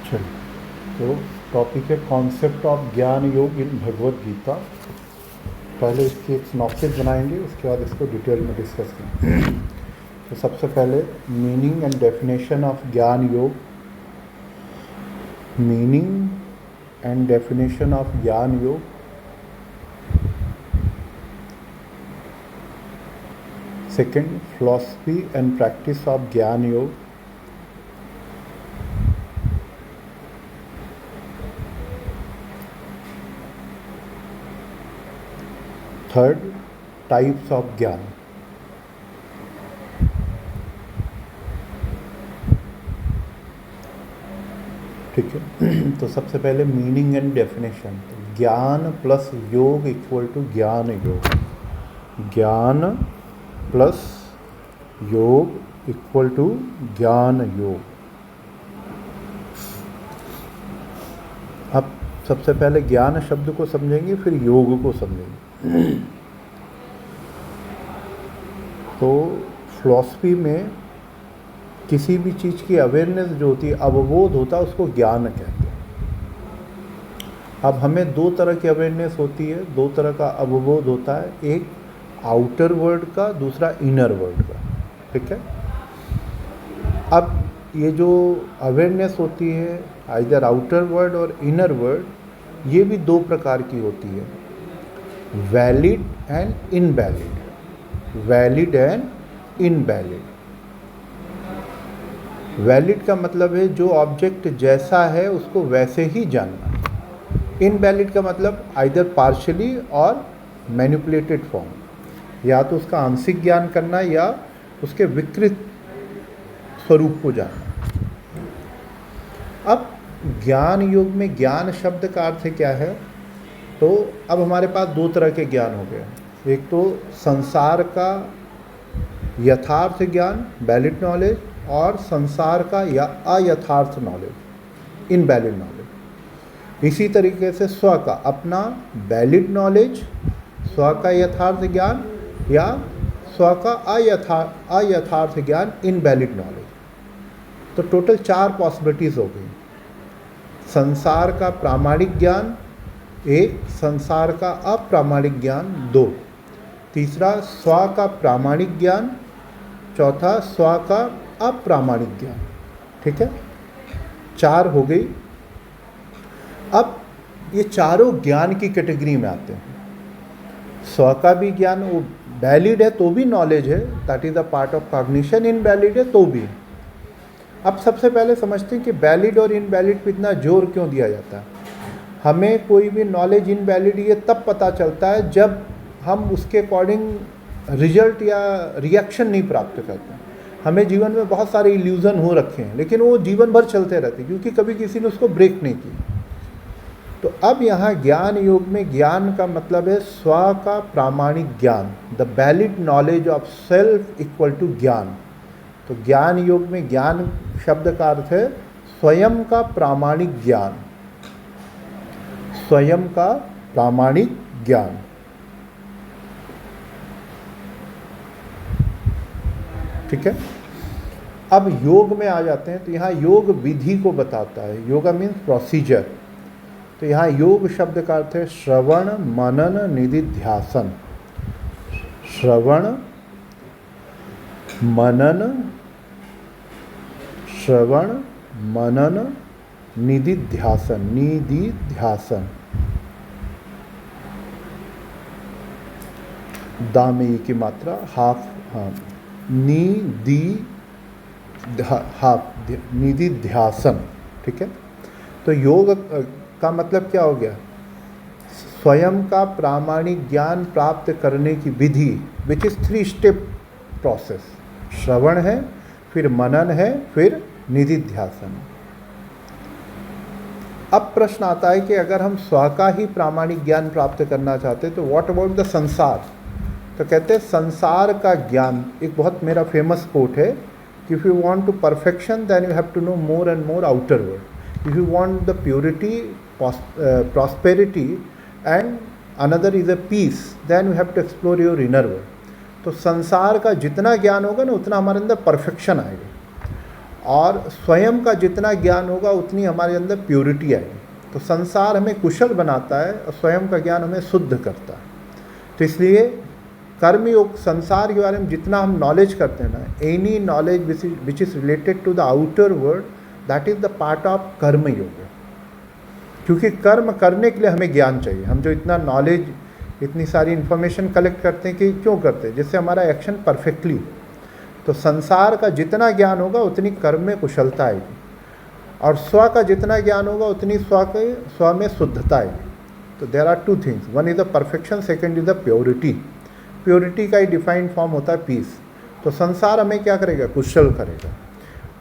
चलिए, तो टॉपिक है कॉन्सेप्ट ऑफ ज्ञान योग इन भगवत गीता। पहले इसकी एक सिनॉप्सिस बनाएंगे, उसके बाद इसको डिटेल में डिस्कस करेंगे। तो सबसे पहले meaning and definition of gyan योग। Meaning and definition of gyan योग। Second, philosophy and practice of gyan योग। थर्ड, टाइप्स ऑफ ज्ञान। ठीक है, तो सबसे पहले मीनिंग एंड डेफिनेशन। ज्ञान प्लस योग इक्वल टू ज्ञान योग। ज्ञान प्लस योग इक्वल टू ज्ञान योग। अब सबसे पहले ज्ञान शब्द को समझेंगे, फिर योग को समझेंगे। तो फिलॉसफी में किसी भी चीज़ की अवेयरनेस जो होती है, अवबोध होता है, उसको ज्ञान कहते हैं। अब हमें दो तरह की अवेयरनेस होती है, दो तरह का अवबोध होता है, एक आउटर वर्ल्ड का, दूसरा इनर वर्ल्ड का। ठीक है, अब ये जो अवेयरनेस होती है आइदर आउटर वर्ल्ड और इनर वर्ल्ड, ये भी दो प्रकार की होती है, valid and invalid. Valid and invalid. Valid का मतलब है जो ऑब्जेक्ट जैसा है उसको वैसे ही जानना। इनवैलिड का मतलब आइदर पार्शियली और मैनिपुलेटेड फॉर्म, या तो उसका आंशिक ज्ञान करना या उसके विकृत स्वरूप को जानना। अब ज्ञान योग में ज्ञान शब्द का अर्थ क्या है? तो अब हमारे पास दो तरह के ज्ञान हो गए। एक तो संसार का यथार्थ ज्ञान, वैलिड नॉलेज, और संसार का या अयथार्थ नॉलेज, इनवैलिड नॉलेज। इसी तरीके से स्व का अपना वैलिड नॉलेज, स्व का यथार्थ ज्ञान, या स्व का अयथार्थ ज्ञान, इनवैलिड नॉलेज। तो टोटल 4 पॉसिबिलिटीज़ हो गई। संसार का प्रामाणिक ज्ञान 1, संसार का अप्रामाणिक ज्ञान 2, तीसरा स्व का प्रामाणिक ज्ञान, चौथा स्व का अप्रामाणिक ज्ञान। ठीक है, 4 हो गई। अब ये चारों ज्ञान की कैटेगरी में आते हैं। स्व का भी ज्ञान वो वैलिड है तो भी नॉलेज है, that is the part of cognition. Invalid है तो भी। अब सबसे पहले समझते हैं कि वैलिड और इनवैलिड पे इतना जोर क्यों दिया जाता है। हमें कोई भी नॉलेज इनवैलिड ये तब पता चलता है जब हम उसके अकॉर्डिंग रिजल्ट या रिएक्शन नहीं प्राप्त करते। हमें जीवन में बहुत सारे इल्यूज़न हो रखे हैं, लेकिन वो जीवन भर चलते रहते हैं क्योंकि कभी किसी ने उसको ब्रेक नहीं किया। तो अब यहाँ ज्ञान योग में ज्ञान का मतलब है स्व का प्रामाणिक ज्ञान, the valid knowledge of self equal to gyan. तो ज्ञान योग में ज्ञान शब्द का अर्थ है स्वयं का प्रामाणिक ज्ञान। स्वयं का प्रामाणिक ज्ञान। ठीक है, अब योग में आ जाते हैं। तो यहाँ योग विधि को बताता है। Yoga means procedure. तो यहाँ योग शब्द का अर्थ है श्रवण मनन निधिध्यासन। श्रवण मनन, श्रवण मनन निधिध्यासन। निधिध्यासन दा में ई की मात्रा हाफ, हाँ, निधिध्यासन। ठीक है, तो योग का मतलब क्या हो गया? स्वयं का प्रामाणिक ज्ञान प्राप्त करने की विधि, विच इज 3 स्टेप प्रोसेस। श्रवण है, फिर मनन है, फिर निधिध्यासन। अब प्रश्न आता है कि अगर हम स्व का ही प्रामाणिक ज्ञान प्राप्त करना चाहते तो व्हाट अबाउट द संसार? तो कहते हैं संसार का ज्ञान, एक बहुत मेरा फेमस कोट है कि if you want to perfection then you have to know more and more outer world. If you want the purity, prosperity and another is a peace, then you have to explore your inner world. तो संसार का जितना ज्ञान होगा ना, उतना हमारे अंदर परफेक्शन आएगा। और स्वयं का जितना ज्ञान होगा उतनी हमारे अंदर प्योरिटी आएगी। तो संसार हमें कुशल बनाता है और स्वयं का ज्ञान हमें शुद्ध करता है। तो इसलिए कर्मयोग, संसार के बारे में जितना हम नॉलेज करते हैं ना, any knowledge which is related to the outer world, that is the part of karmayog. क्योंकि कर्म करने के लिए हमें ज्ञान चाहिए। हम जो इतना नॉलेज, इतनी सारी इन्फॉर्मेशन कलेक्ट करते हैं कि क्यों करते हैं? जिससे हमारा एक्शन परफेक्टली। तो संसार का जितना ज्ञान होगा उतनी कर्म में कुशलता आएगी, और स्व का जितना ज्ञान होगा उतनी स्व में शुद्धता आएगी। तो there are two things, one is the perfection, second is the purity. Purity का ही डिफाइंड फॉर्म होता है पीस। तो संसार हमें क्या करेगा? कुशल करेगा,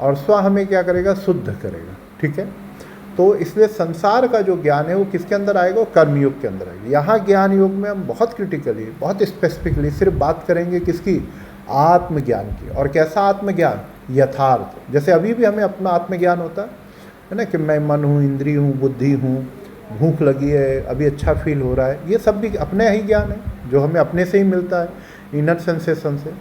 और स्व हमें क्या करेगा? शुद्ध करेगा। ठीक है। तो इसलिए संसार का जो ज्ञान है वो किसके अंदर आएगा? कर्मयोग के अंदर आएगा। यहाँ ज्ञान योग में हम बहुत क्रिटिकली, बहुत स्पेसिफिकली सिर्फ बात करेंगे किसकी? आत्मज्ञान की। और कैसा आत्मज्ञान? यथार्थ। जैसे अभी भी हमें अपना आत्मज्ञान होता है ना, कि मैं मन हूँ, इंद्री हूँ, बुद्धि हूँ, भूख लगी है, अभी अच्छा फील हो रहा है, ये सब भी अपने ही ज्ञान है जो हमें अपने से ही मिलता है, इनर सेंसेशन से।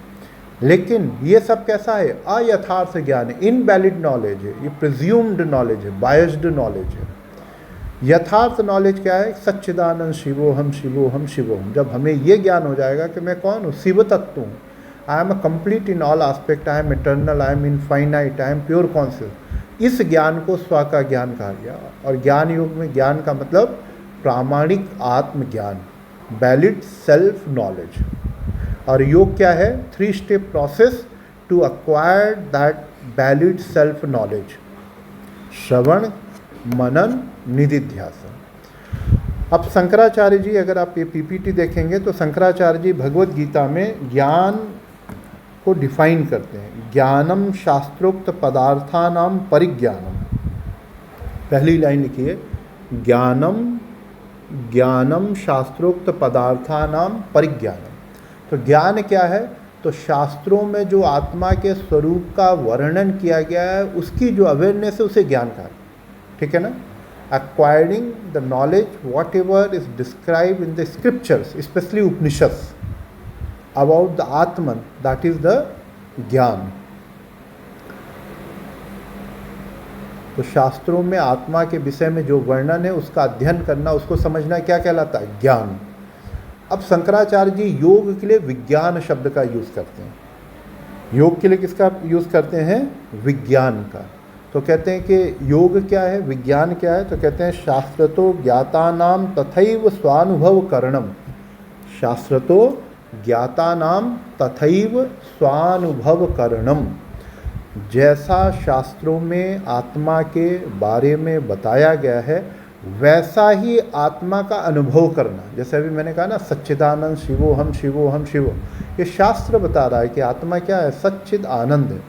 लेकिन ये सब कैसा है? अयथार्थ ज्ञान है, इनवैलिड नॉलेज है, ये प्रिज्यूम्ड नॉलेज है, बायस्ड नॉलेज है। यथार्थ नॉलेज क्या है? सच्चिदानंद शिवोहम शिवोहम शिवोहम। जब हमें ये ज्ञान हो जाएगा कि मैं कौन हूँ? शिव तत्व हूँ। I am a complete in all aspect, I am eternal, I am infinite, I am pure conscious. इस ज्ञान को स्व का ज्ञान कहा गया। और ज्ञान योग में ज्ञान का मतलब प्रामाणिक आत्मज्ञान, वैलिड सेल्फ नॉलेज। और योग क्या है? 3 step process to acquire that valid self knowledge: श्रवण, मनन, निधिध्यासन। अब शंकराचार्य जी, अगर आप ये पीपीटी देखेंगे तो शंकराचार्य जी भगवत गीता में ज्ञान को डिफाइन करते हैं। ज्ञानम शास्त्रोक्त पदार्थानाम परिज्ञानम। पहली लाइन लिखी है, ज्ञानम शास्त्रोक्त पदार्थानाम परिज्ञानम। तो ज्ञान क्या है? तो शास्त्रों में जो आत्मा के स्वरूप का वर्णन किया गया है उसकी जो अवेयरनेस है उसे ज्ञान कहा। ठीक है ना? Acquiring the knowledge what ever is describe in the scriptures, specially Upanishads, about the Atman, that is the ज्ञान। तो शास्त्रों में आत्मा के विषय में जो वर्णन है उसका अध्ययन करना, उसको समझना क्या कहलाता है? ज्ञान। अब शंकराचार्य जी योग के लिए विज्ञान शब्द का यूज़ करते हैं। योग के लिए किसका यूज़ करते हैं? विज्ञान का। तो कहते हैं कि योग क्या है, विज्ञान क्या है? तो कहते हैं शास्त्रतो ज्ञातानाम तथैव स्वानुभव करणम। शास्त्रतो ज्ञातानाम तथैव स्वानुभव करणम। जैसा शास्त्रों में आत्मा के बारे में बताया गया है वैसा ही आत्मा का अनुभव करना। जैसे अभी मैंने कहा ना, सच्चिदानंद शिवोहम शिवोहम शिवो, ये शास्त्र बता रहा है कि आत्मा क्या है? सच्चिद आनंद है।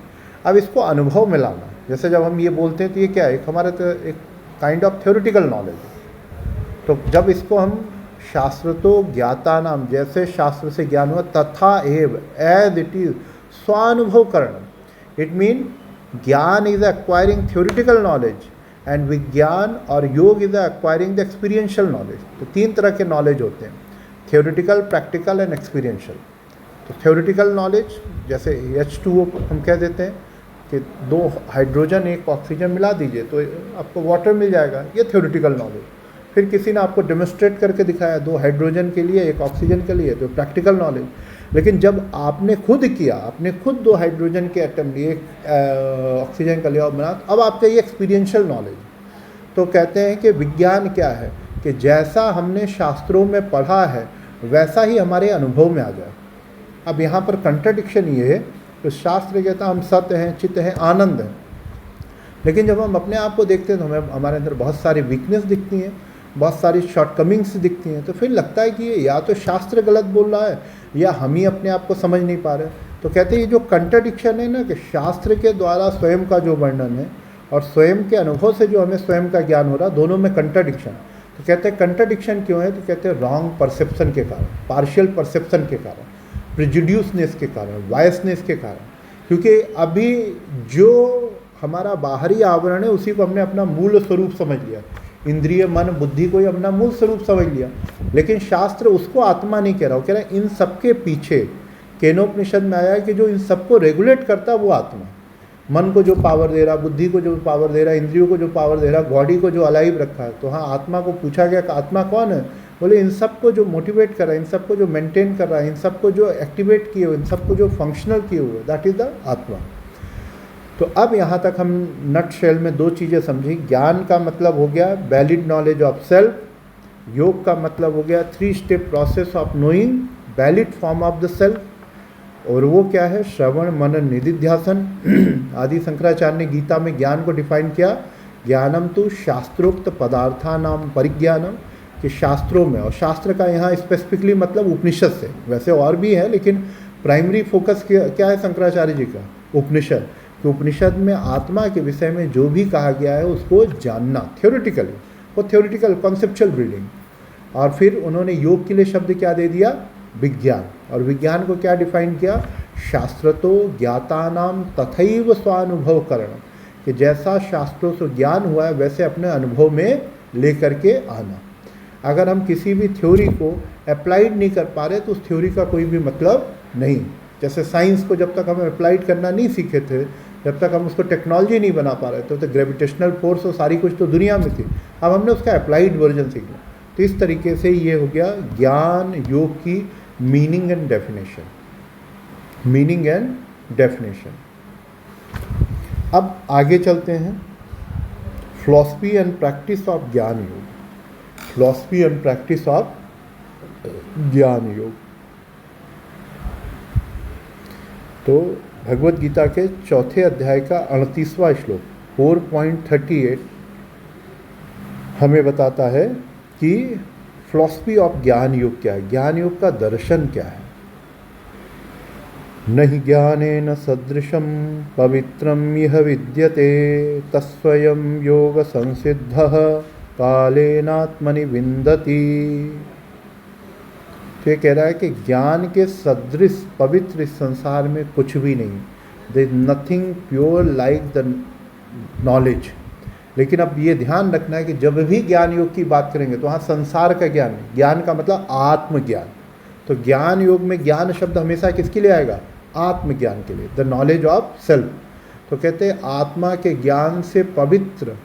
अब इसको अनुभव में लाना, जैसे जब हम ये बोलते हैं तो ये क्या है? एक हमारे तो एक काइंड ऑफ थ्योरेटिकल नॉलेज है। तो जब इसको हम शास्त्र तो ज्ञाता नाम, जैसे शास्त्र से ज्ञान हुआ, तथा एव, एज इट इज, स्वानुभव करणम। इट मीन ज्ञान is acquiring theoretical knowledge and विज्ञान और yoga is acquiring the experiential knowledge. तो 3 तरह के नॉलेज होते हैं, थ्योरेटिकल, प्रैक्टिकल एंड एक्सपीरियंशियल। तो थ्योरेटिकल नॉलेज जैसे H2O हम कह देते हैं कि 2 हाइड्रोजन 1 ऑक्सीजन मिला दीजिए तो आपको वाटर मिल जाएगा, ये थ्योरेटिकल नॉलेज। फिर किसी ने आपको डेमोन्स्ट्रेट करके दिखाया 2 हाइड्रोजन के लिए 1 ऑक्सीजन के लिए, तो प्रैक्टिकल नॉलेज। लेकिन जब आपने खुद किया, आपने खुद 2 हाइड्रोजन के एटम लिए, 1 ऑक्सीजन का लिया और बना, अब आप चाहिए एक्सपीरियंशियल नॉलेज। तो कहते हैं कि विज्ञान क्या है? कि जैसा हमने शास्त्रों में पढ़ा है वैसा ही हमारे अनुभव में आ जाए। अब यहाँ पर कंट्राडिक्शन ये है कि शास्त्र कहता हम सत्य हैं, चित्त हैं, आनंद है, लेकिन जब हम अपने आप को देखते हैं तो हमें हमारे अंदर बहुत सारी वीकनेस दिखती हैं, बहुत सारी शॉर्टकमिंग्स दिखती हैं। तो फिर लगता है कि ये या तो शास्त्र गलत बोल रहा है या हम ही अपने आप को समझ नहीं पा रहे। तो कहते हैं ये जो कंट्राडिक्शन है ना, कि शास्त्र के द्वारा स्वयं का जो वर्णन है और स्वयं के अनुभव से जो हमें स्वयं का ज्ञान हो रहा, दोनों में कंट्राडिक्शन। तो कहते हैं कंट्राडिक्शन क्यों है? तो कहते हैं रॉन्ग परसेप्शन के कारण, पार्शियल परसेप्शन के कारण, प्रिजुड्यूसनेस के कारण, वायसनेस के कारण। क्योंकि अभी जो हमारा बाहरी आवरण है उसी को हमने अपना मूल स्वरूप समझ लिया, इंद्रिय मन बुद्धि को ही अपना मूल स्वरूप समझ लिया। लेकिन शास्त्र उसको आत्मा नहीं कह रहा, वो कह रहा है इन सबके पीछे, केनोपनिषद में आया है कि जो इन सबको रेगुलेट करता है वो आत्मा। मन को जो पावर दे रहा, बुद्धि को जो पावर दे रहा, इंद्रियों को जो पावर दे रहा, बॉडी को जो अलाइव रखा है। तो हाँ, आत्मा को पूछा गया कि आत्मा कौन है? बोले इन सब को जो मोटिवेट कर रहा है, इन सब को जो मेंटेन कर रहा है, इन सब को जो एक्टिवेट किए हुए, इन सब को जो फंक्शनल किए हुए, दैट इज द आत्मा। तो अब यहाँ तक हम नट शेल में दो चीज़ें समझी। ज्ञान का मतलब हो गया वैलिड नॉलेज ऑफ सेल्फ, योग का मतलब हो गया 3 step process of knowing valid form of the self, और वो क्या है? श्रवण मनन निधिध्यासन। आदि शंकराचार्य ने गीता में ज्ञान को डिफाइन किया, ज्ञानम तो शास्त्रोक्त पदार्थानाम परिज्ञानम, कि शास्त्रों में, और शास्त्र का यहाँ स्पेसिफिकली मतलब उपनिषद से, वैसे और भी है लेकिन प्राइमरी फोकस क्या है शंकराचार्य जी का? उपनिषद। कि उपनिषद में आत्मा के विषय में जो भी कहा गया है उसको जानना, थ्योरेटिकली, वो थ्योरेटिकल कॉन्सेप्चुअल बिल्डिंग। और फिर उन्होंने योग के लिए शब्द क्या दे दिया? विज्ञान। और विज्ञान को क्या डिफाइन किया? शास्त्र तो ज्ञातानाम तथैव स्वानुभव करणम, कि जैसा शास्त्रों से ज्ञान हुआ है वैसे अपने अनुभव में लेकर के आना। अगर हम किसी भी थ्योरी को अप्लाइड नहीं कर पा रहे तो उस थ्योरी का कोई भी मतलब नहीं। जैसे साइंस को जब तक हम अप्लाइड करना नहीं सीखे थे, जब तक हम उसको टेक्नोलॉजी नहीं बना पा रहे थे, तो ग्रेविटेशनल फोर्स और सारी कुछ तो दुनिया में थी, अब हमने उसका अप्लाइड वर्जन सीखना। तो इस तरीके से ये हो गया ज्ञान योग की meaning and definition. Meaning and definition. अब आगे चलते हैं, philosophy and practice of gyan योग। Philosophy and practice of gyan yog. तो भगवत गीता के 4थे अध्याय का 38वां श्लोक 4.38 हमें बताता है कि फिलॉसफी ऑफ ज्ञान योग क्या है, ज्ञान योग का दर्शन क्या है। नहि ज्ञानेन सदृशं पवित्रं यह विद्यते तस्स्वयं योग संसिद्धः कालेनात्मनि विन्दति। तो ये कह रहा है कि ज्ञान के सदृश पवित्र इस संसार में कुछ भी नहीं, there is nothing pure like the knowledge. लेकिन अब ये ध्यान रखना है कि जब भी ज्ञान योग की बात करेंगे तो वहाँ संसार का ज्ञान, ज्ञान का मतलब आत्मज्ञान। तो ज्ञान योग में ज्ञान शब्द हमेशा किसके लिए आएगा? आत्मज्ञान के लिए, द नॉलेज ऑफ सेल्फ। तो कहते हैं आत्मा के ज्ञान से पवित्र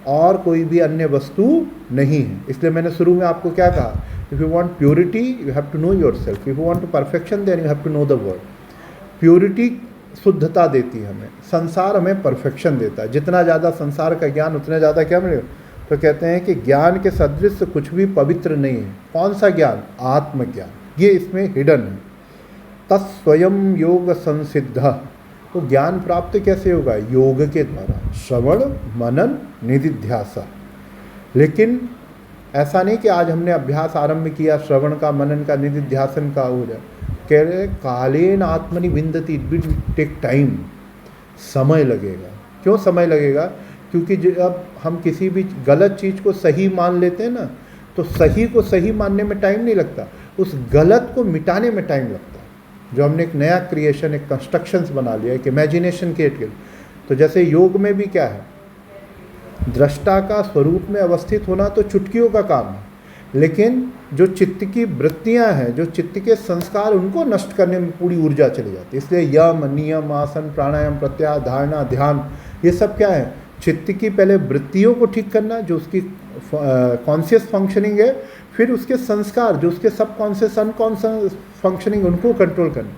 और कोई भी अन्य वस्तु नहीं है। इसलिए मैंने शुरू में आपको क्या कहा? If you want purity you have to know your self, if you want to perfection then you have to know the word. Purity शुद्धता देती है हमें, संसार हमें परफेक्शन देता है। जितना ज़्यादा संसार का ज्ञान उतना ज़्यादा क्या मिलेगा? तो कहते हैं कि ज्ञान के सदृश कुछ भी पवित्र नहीं है। कौन सा ज्ञान? आत्मज्ञान। ये इसमें हिडन है। तत्स्वयं योग संसिद्ध। तो ज्ञान प्राप्त कैसे होगा? योग के द्वारा, श्रवण मनन निधिध्यास। लेकिन ऐसा नहीं कि आज हमने अभ्यास आरंभ किया श्रवण का, मनन का, निधिध्यासन का हो जाए। कह रहे कालेन आत्मनि विन्दति, इट विल टेक टाइम, समय लगेगा। क्यों समय लगेगा? क्योंकि जब हम किसी भी गलत चीज़ को सही मान लेते हैं ना, तो सही को सही मानने में टाइम नहीं लगता, उस गलत को मिटाने में टाइम लगता है। जो हमने एक नया क्रिएशन, एक कंस्ट्रक्शंस बना लिया, एक इमेजिनेशन क्रिएट किया। तो जैसे योग में भी क्या है, दृष्टा का स्वरूप में अवस्थित होना तो चुटकियों का काम है, लेकिन जो चित्त की वृत्तियां हैं, जो चित्त के संस्कार, उनको नष्ट करने में पूरी ऊर्जा चली जाती है। इसलिए यम नियम आसन प्राणायाम प्रत्याहार धारणा ध्यान, ये सब क्या है? चित्त की पहले वृत्तियों को ठीक करना, जो उसकी कॉन्शियस फंक्शनिंग है, फिर उसके संस्कार, जो उसके सबकॉन्शियस अनकॉन्शियस फंक्शनिंग, उनको कंट्रोल करना।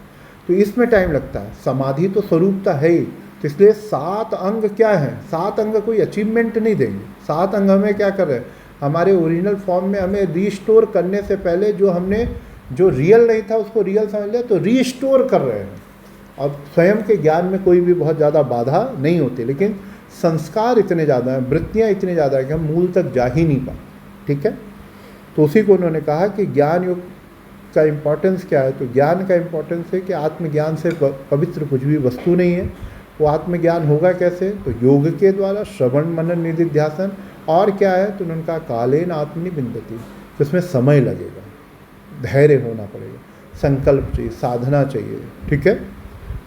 तो इसमें टाइम लगता है। समाधि तो स्वरूपता है ही, तो इसलिए 7 अंग क्या है? 7 अंग कोई अचीवमेंट नहीं देंगे। 7 अंग हमें क्या कर रहे हैं? हमारे ओरिजिनल फॉर्म में हमें रीस्टोर करने से पहले जो रियल नहीं था उसको रियल समझ लिया, तो रीस्टोर कर रहे हैं। और स्वयं के ज्ञान में कोई भी बहुत ज़्यादा बाधा नहीं होती, लेकिन संस्कार इतने ज़्यादा हैं, वृत्तियाँ इतनी ज़्यादा है कि हम मूल तक जा ही नहीं पाए। ठीक है, तो उसी को उन्होंने कहा कि ज्ञान योग का इम्पोर्टेंस क्या है। तो ज्ञान का इम्पोर्टेंस है कि आत्मज्ञान से पवित्र कुछ भी वस्तु नहीं है। वो आत्मज्ञान होगा कैसे? तो योग के द्वारा, श्रवण मनन निधिध्यासन। और क्या है? तो उन्होंने कहा कालेन आत्मनि विन्दति। तो इसमें समय लगेगा, धैर्य होना पड़ेगा, संकल्प चाहिए, साधना चाहिए। ठीक है,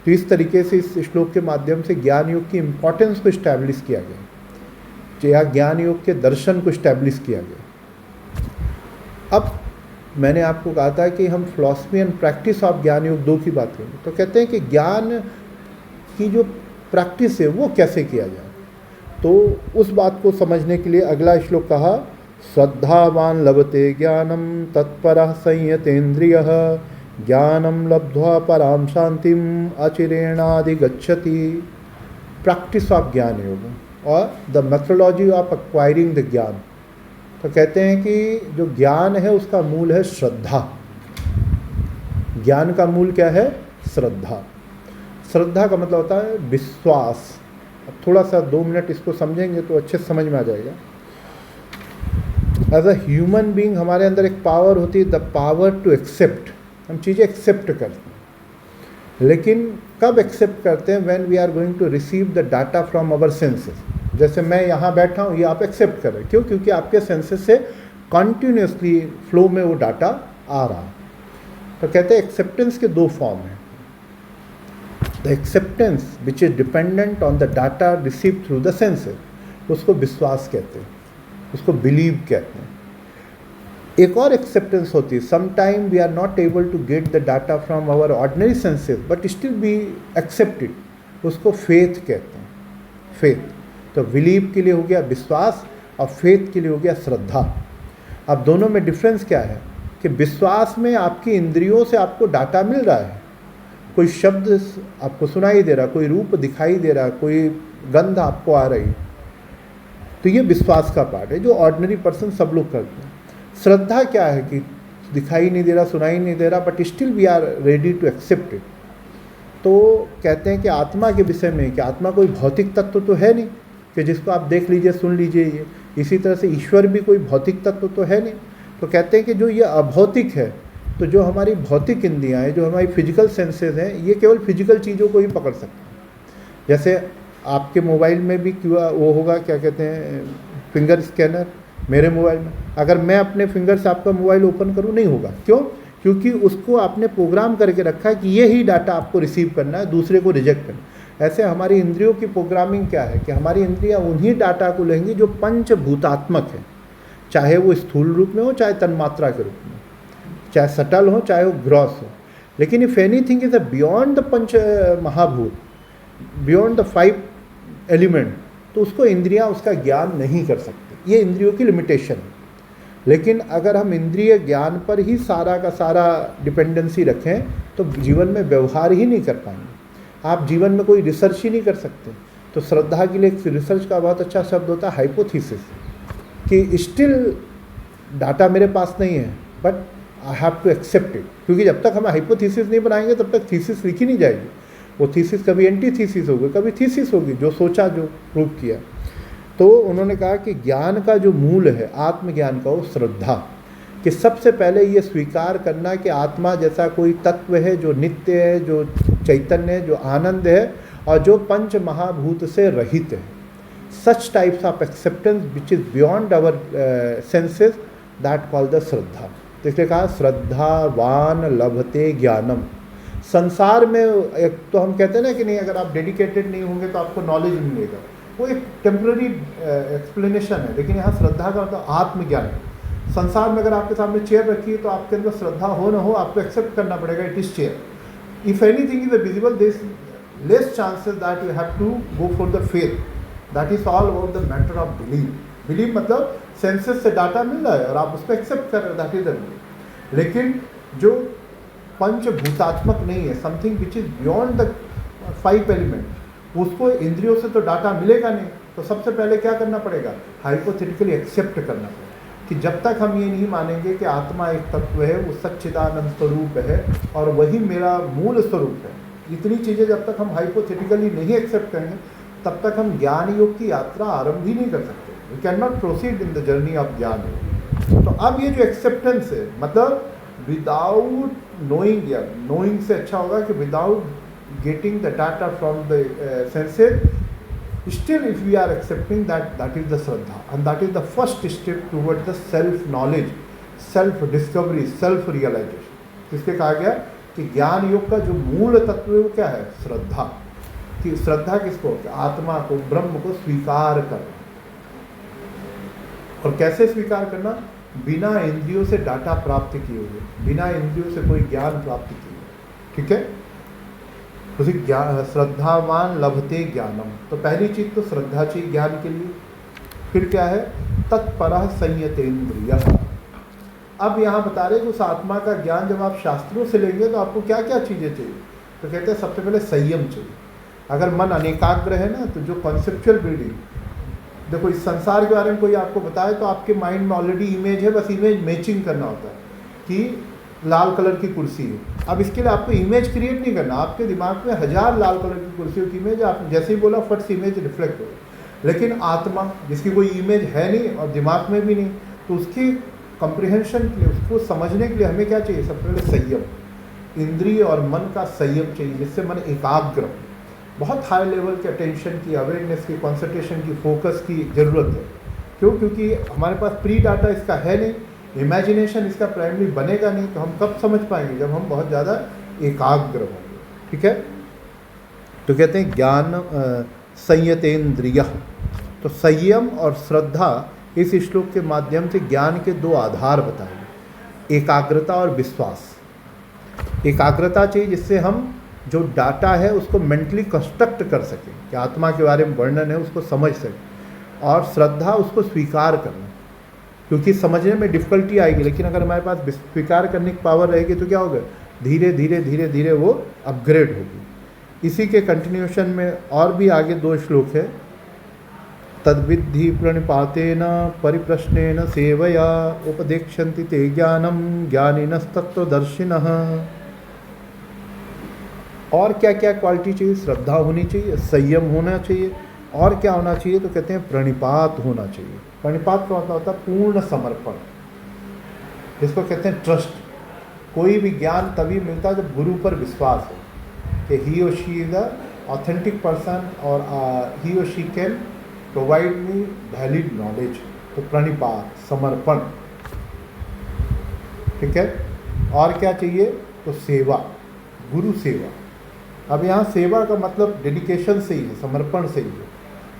तो इस तरीके से इस श्लोक के माध्यम से ज्ञान योग की इम्पोर्टेंस को इस्टेब्लिश किया गया, या ज्ञान योग के दर्शन को इस्टेब्लिश किया गया। अब मैंने आपको कहा था कि हम philosophy and practice of gyan योग 2 की बात करेंगे। तो कहते हैं कि ज्ञान की जो प्रैक्टिस है वो कैसे किया जाए। तो उस बात को समझने के लिए अगला श्लोक कहा, श्रद्धावान लभते ज्ञानम तत्परः संयतेन्द्रियः ज्ञानम लब्ध्वा पराम शांतिम अचिरेणाधिगच्छति। प्रैक्टिस ऑफ ज्ञान योग और the methodology of acquiring the ज्ञान। तो कहते हैं कि जो ज्ञान है उसका मूल है श्रद्धा। ज्ञान का मूल क्या है? श्रद्धा। श्रद्धा का मतलब होता है विश्वास। अब थोड़ा सा 2 मिनट इसको समझेंगे तो अच्छे से समझ में आ जाएगा। एज अ ह्यूमन बीइंग हमारे अंदर एक पावर होती है, द पावर टू एक्सेप्ट। हम चीज़ें एक्सेप्ट करते हैं, लेकिन कब एक्सेप्ट करते हैं? When we are going to receive the data from our senses. जैसे मैं यहाँ बैठा हूँ, ये आप एक्सेप्ट कर रहे हैं, क्यों? क्योंकि आपके सेंसेस से कॉन्टीन्यूसली फ्लो में वो डाटा आ रहा है। तो कहते हैं एक्सेप्टेंस के 2 फॉर्म हैं। The acceptance which is dependent on the data receive through the senses, उसको विश्वास कहते हैं, उसको बिलीव कहते हैं। एक और एक्सेप्टेंस होती है, sometime we are not able to get the data from our ordinary senses but still be accepted, उसको फेथ कहते हैं। फेथ। तो बिलीव के लिए हो गया विश्वास और फेथ के लिए हो गया श्रद्धा। अब दोनों में डिफरेंस क्या है कि विश्वास में आपकी इंद्रियों से आपको डाटा मिल रहा है, कोई शब्द आपको सुनाई दे रहा, कोई रूप दिखाई दे रहा, कोई गंध आपको आ रही, तो ये विश्वास का पार्ट है जो ऑर्डिनरी पर्सन सब लोग करते हैं। श्रद्धा क्या है कि दिखाई नहीं दे रहा, सुनाई नहीं दे रहा, but still we are ready to accept it. तो कहते हैं कि आत्मा के विषय में कि आत्मा कोई भौतिक तत्व तो है नहीं कि जिसको आप देख लीजिए, सुन लीजिए। ये इसी तरह से ईश्वर भी कोई भौतिक तत्व तो है नहीं। तो कहते हैं कि जो ये अभौतिक है, तो जो हमारी भौतिक इंद्रियाँ हैं, जो हमारी फिजिकल सेंसेस हैं, ये केवल फिजिकल चीज़ों को ही पकड़ सकते हैं। जैसे आपके मोबाइल में भी वो होगा, क्या कहते हैं, फिंगर स्कैनर। मेरे मोबाइल में अगर मैं अपने फिंगर से आपका मोबाइल ओपन करूँ, नहीं होगा। क्यों? क्योंकि उसको आपने प्रोग्राम करके रखा है कि ये ही डाटा आपको रिसीव करना है, दूसरे को रिजेक्ट करना। ऐसे हमारी इंद्रियों की प्रोग्रामिंग क्या है कि हमारी इंद्रियां उन्हीं डाटा को लेंगी जो पंचभूतात्मक है, चाहे वो स्थूल रूप में हो, चाहे तन्मात्रा के रूप में, चाहे सटल हो, चाहे वो ग्रॉस हो। लेकिन if anything is beyond the पंच महाभूत, बियॉन्ड द 5 एलिमेंट, तो उसको इंद्रियां उसका ज्ञान नहीं कर सकती। ये इंद्रियों की लिमिटेशन है। लेकिन अगर हम इंद्रिय ज्ञान पर ही सारा का सारा डिपेंडेंसी रखें तो जीवन में व्यवहार ही नहीं कर पाएंगे। आप जीवन में कोई रिसर्च ही नहीं कर सकते। तो श्रद्धा के लिए एक रिसर्च का बहुत अच्छा शब्द होता है हाइपोथेसिस, कि स्टिल डाटा मेरे पास नहीं है but I have to accept it. क्योंकि जब तक हम हाइपोथेसिस नहीं बनाएंगे तब तक थीसिस लिखी नहीं जाएगी। वो थीसिस कभी एंटी थीसिस होगी, कभी थीसिस होगी, जो सोचा, जो प्रूव किया। तो उन्होंने कहा कि ज्ञान का जो मूल है, आत्मज्ञान का, वो श्रद्धा, कि सबसे पहले ये स्वीकार करना कि आत्मा जैसा कोई तत्व है जो नित्य है, जो चैतन्य है, जो आनंद है और जो पंच महाभूत से रहित है। Such types of acceptance which is beyond our senses, that call the श्रद्धा। तो इसलिए कहा श्रद्धावान लभते ज्ञानम। संसार में एक तो हम कहते हैं ना कि नहीं, अगर आप डेडिकेटेड नहीं होंगे तो आपको नॉलेज नहीं मिलेगा, वो एक टेम्पररी एक्सप्लेनेशन है। लेकिन यहाँ श्रद्धा का मतलब आत्मज्ञान। संसार में अगर आपके सामने चेयर रखी है तो आपके अंदर श्रद्धा हो ना हो, आपको एक्सेप्ट करना पड़ेगा, it is chair. If anything is visible, this less chances that you have to go for the faith. That is all about the matter of believe. Believe मतलब सेंसेस से डाटा मिल रहा है और आप उसको एक्सेप्ट कर रहे हो, दैट इज द बिलीव। लेकिन जो पंचभूतात्मक नहीं है, something which is beyond the 5 element, उसको इंद्रियों से तो डाटा मिलेगा नहीं। तो सबसे पहले क्या करना पड़ेगा? हाइपोथेटिकली एक्सेप्ट करना पड़ेगा कि जब तक हम ये नहीं मानेंगे कि आत्मा एक तत्व है, वो सच्चिदानंद स्वरूप है और वही मेरा मूल स्वरूप है, इतनी चीज़ें जब तक हम हाइपोथेटिकली नहीं एक्सेप्ट करेंगे तब तक हम ज्ञान योग की यात्रा आरंभ ही नहीं कर सकते। We can not proceed in the journey of gyan yog. तो अब ये जो एक्सेप्टेंस है, मतलब विदाउट नोइंग, या नोइंग से अच्छा होगा कि without getting the data from the senses, still if we are accepting that is the Shraddha, and that is the first step towards the self knowledge, self discovery, self realization। इसके कहा गया कि ज्ञान योग का जो मूल तत्व है वो क्या है? श्रद्धा। कि श्रद्धा किसको? आत्मा को, ब्रह्म को स्वीकार करना। और कैसे स्वीकार करना? बिना इंद्रियों से डाटा प्राप्त किए हुए, बिना इंद्रियों से कोई ज्ञान प्राप्त किए हुए। ठीक है? उसे ज्ञान श्रद्धावान लभते ज्ञानम, तो पहली चीज़ तो श्रद्धा चाहिए ज्ञान के लिए। फिर क्या है, तत्परः संयतेन्द्रिय। अब यहाँ बता रहे कि उस आत्मा का ज्ञान जब आप शास्त्रों से लेंगे तो आपको क्या क्या चीज़ें चाहिए, तो कहते हैं सबसे पहले संयम चाहिए। अगर मन अनेकाग्र है ना, तो जो कॉन्सेप्चुअल रीडिंग, देखो इस संसार के बारे में कोई आपको बताए तो आपके माइंड में ऑलरेडी इमेज है, बस इमेज मैचिंग करना होता है कि लाल कलर की कुर्सी है। अब इसके लिए आपको इमेज क्रिएट नहीं करना, आपके दिमाग में 1000 लाल कलर की कुर्सियों की इमेज, आप जैसे ही बोला फट से इमेज रिफ्लेक्ट हो। लेकिन आत्मा जिसकी कोई इमेज है नहीं और दिमाग में भी नहीं, तो उसकी कंप्रिहेंशन के लिए, उसको समझने के लिए हमें क्या चाहिए, सबसे पहले संयम, इंद्रिय और मन का संयम चाहिए, जिससे मन एकाग्र हो। बहुत हाई लेवल के अटेंशन की, अवेयरनेस की, कॉन्सेंट्रेशन की, फोकस की ज़रूरत है। क्यों? क्योंकि हमारे पास प्री डाटा इसका है नहीं, इमेजिनेशन इसका प्राइमरी बनेगा नहीं, तो हम कब समझ पाएंगे, जब हम बहुत ज़्यादा एकाग्र होंगे। ठीक है, तो कहते हैं ज्ञान संयतेन्द्रिय। तो संयम और श्रद्धा इस श्लोक के माध्यम से ज्ञान के 2 आधार बताए, एकाग्रता और विश्वास। एकाग्रता चाहिए जिससे हम जो डाटा है उसको मेंटली कंस्ट्रक्ट कर सकें, कि आत्मा के बारे में वर्णन है उसको समझ सकें, और श्रद्धा उसको स्वीकार करना, क्योंकि समझने में डिफ़िकल्टी आएगी, लेकिन अगर हमारे पास स्वीकार करने की पावर रहेगी तो क्या होगा, धीरे धीरे धीरे धीरे वो अपग्रेड होगी। इसी के कंटिन्यूशन में और भी आगे 2 श्लोक है, तद्विद्धि प्रणिपातेन परिप्रश्नेन सेवया उपदेक्षन्ति ते ज्ञानम ज्ञानिनस्तत्त्वदर्शिनः। और क्या क्या क्वालिटी चाहिए, श्रद्धा होनी चाहिए, संयम होना चाहिए, और क्या होना चाहिए, तो कहते हैं प्रणिपात होना चाहिए। प्रणिपात का मतलब होता है पूर्ण समर्पण, इसको कहते हैं ट्रस्ट। कोई भी ज्ञान तभी मिलता है जब गुरु पर विश्वास हो कि ही और she is a authentic person और ही और she can provide me valid knowledge. तो प्रणिपात, समर्पण। ठीक है, और क्या चाहिए, तो सेवा, गुरु सेवा। अब यहाँ सेवा का मतलब डेडिकेशन से ही है, समर्पण से ही है,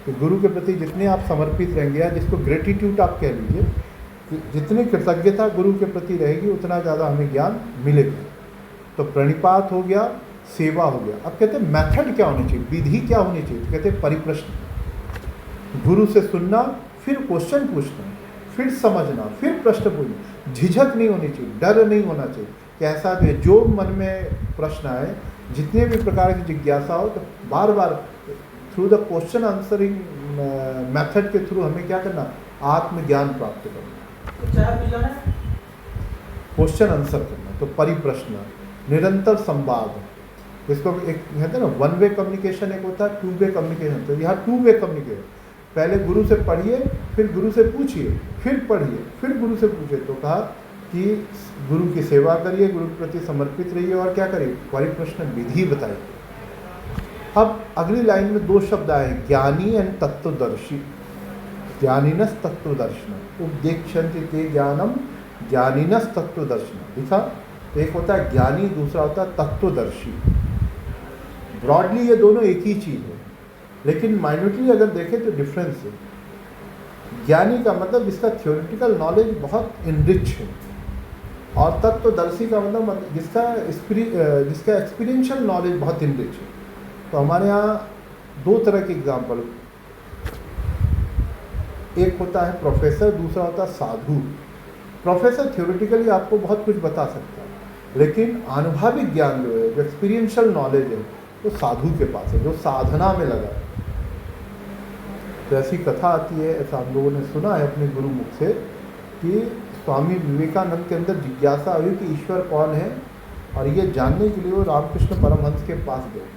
कि गुरु के प्रति जितने आप समर्पित रहेंगे, या जिसको ग्रेटिट्यूड आप कह लीजिए, जितनी कृतज्ञता गुरु के प्रति रहेगी उतना ज़्यादा हमें ज्ञान मिलेगा। तो प्रणिपात हो गया, सेवा हो गया। अब कहते हैं मेथड क्या होनी चाहिए, विधि क्या होनी चाहिए, तो कहते हैं परिप्रश्न। गुरु से सुनना, फिर क्वेश्चन पूछना, फिर समझना, फिर प्रश्न पूछना। झिझक नहीं होनी चाहिए, डर नहीं होना चाहिए, कि ऐसा भी है, जो मन में प्रश्न आए, जितने भी प्रकार की जिज्ञासा हो, तो बार बार through the question answering method के थ्रू हमें क्या करना, आत्मज्ञान प्राप्त करना, क्वेश्चन आंसर करना। तो परिप्रश्न, निरंतर संवाद, इसको एक कहते हैं ना, 1 वे कम्युनिकेशन एक होता है, 2 वे कम्युनिकेशन। तो यहाँ 2 वे कम्युनिकेशन, पहले गुरु से पढ़िए, फिर गुरु से पूछिए, फिर पढ़िए, फिर गुरु से पूछिए। तो कहा कि गुरु की सेवा करिए, गुरु के प्रति समर्पित रहिए, और क्या करिए, परिप्रश्न विधि बताइए। अब अगली लाइन में 2 शब्द आए, ज्ञानी एंड तत्वदर्शी। ज्ञानिनस तत्वदर्शन, उपदेक्षन्ति ते ज्ञानम ज्ञानिनस तत्वदर्शन लिखा। एक होता है ज्ञानी, दूसरा होता है तत्वदर्शी। ब्रॉडली ये दोनों एक ही चीज़ है, लेकिन माइन्यूटली अगर देखें तो डिफरेंस है। ज्ञानी का मतलब जिसका थ्योरेटिकल नॉलेज बहुत इनरिच है, और तत्वदर्शी का मतलब जिसका एक्सपीरियंशियल नॉलेज बहुत इनरिच है। तो हमारे यहाँ 2 तरह के एग्जाम्पल, एक होता है प्रोफेसर, दूसरा होता है साधु। प्रोफेसर थ्योरेटिकली आपको बहुत कुछ बता सकता है, लेकिन अनुभविक ज्ञान जो है, जो एक्सपीरियंशियल नॉलेज है, वो साधु के पास है, जो साधना में लगा है। तो ऐसी कथा आती है, ऐसा हम लोगों ने सुना है अपने गुरु मुख से, कि स्वामी विवेकानंद के अंदर जिज्ञासा हुई कि ईश्वर कौन है, और ये जानने के लिए वो रामकृष्ण परमहंस के पास गए।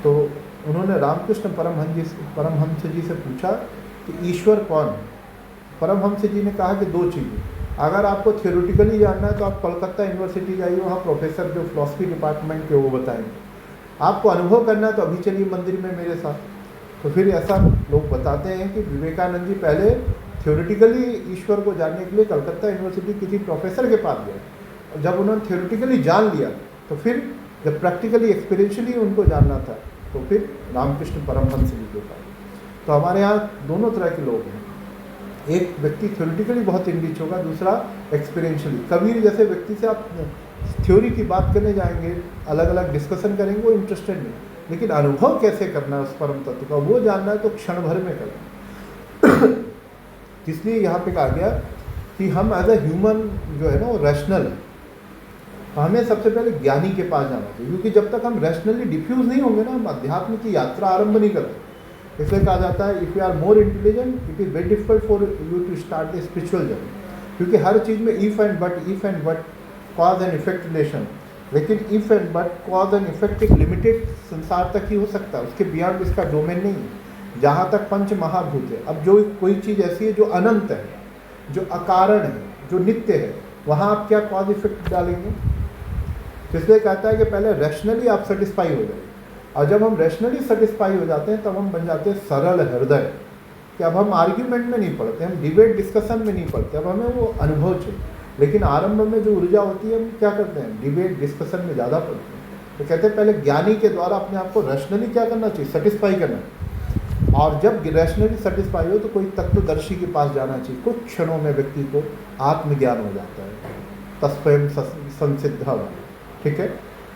तो उन्होंने रामकृष्ण परमहंस जी से पूछा कि ईश्वर कौन है। परमहंस जी ने कहा कि 2 चीज़ें, अगर आपको थ्योरेटिकली जानना है तो आप कलकत्ता यूनिवर्सिटी जाइए, वहाँ प्रोफेसर जो फिलॉसफी डिपार्टमेंट के वो बताएंगे। आपको अनुभव करना है तो अभी चलिए मंदिर में मेरे साथ। तो फिर ऐसा लोग बताते हैं कि विवेकानंद जी पहले थ्योरेटिकली ईश्वर को जानने के लिए कलकत्ता यूनिवर्सिटी किसी प्रोफेसर के पास गए, और जब उन्होंने थ्योरेटिकली जान लिया, तो फिर जब प्रैक्टिकली एक्सपीरियंशियली उनको जानना था, तो फिर रामकृष्ण परमहंस जी के पास। तो हमारे यहाँ दोनों तरह के लोग हैं, एक व्यक्ति थ्योरेटिकली बहुत इंडिच होगा, दूसरा एक्सपीरियंशियली। कबीर जैसे व्यक्ति से आप थ्योरी की बात करने जाएंगे, अलग अलग डिस्कशन करेंगे, वो इंटरेस्टेड नहीं, लेकिन अनुभव कैसे करना है उस परम तत्व का वो जानना है तो क्षण भर में करना। इसलिए यहाँ पे कहा गया कि हम एज अ ह्यूमन जो है ना वो रैशनल है, हमें सबसे पहले ज्ञानी के पास जाना चाहिए, क्योंकि जब तक हम रैशनली डिफ्यूज नहीं होंगे ना हम अध्यात्म की यात्रा आरंभ नहीं करते। इसलिए कहा जाता है if you are more intelligent it is very difficult for you to start the spiritual journey, क्योंकि हर चीज़ में if and but cause and effect relation, लेकिन if and but cause and effect एक लिमिटेड संसार तक ही हो सकता है, उसके बियॉन्ड इसका डोमेन नहीं है। जहाँ तक पंच महाभूत है, अब जो कोई चीज़ ऐसी है जो अनंत है, जो अकारण है, जो नित्य है, वहाँ आप क्या कॉज इफेक्ट डालेंगे? इसलिए कहता है कि पहले रैशनली आप सेटिस्फाई हो जाए, और जब हम रैशनली सेटिस्फाई हो जाते हैं तब हम बन जाते हैं सरल हृदय, कि अब हम आर्ग्यूमेंट में नहीं पढ़ते, हम डिबेट डिस्कशन में नहीं पढ़ते, अब हमें वो अनुभव चाहिए। लेकिन आरंभ में जो ऊर्जा होती है हम क्या करते हैं, डिबेट डिस्कशन में ज़्यादा पढ़ते हैं। तो कहते हैं पहले ज्ञानी के द्वारा अपने आप को रैशनली क्या करना चाहिए, सेटिस्फाई करना, और जब रैशनली सेटिस्फाई हो तो कोई तत्वदर्शी के पास जाना चाहिए। कुछ क्षणों में व्यक्ति को आत्मज्ञान हो जाता है, तस्वयं संसिद्धा। ठीक है,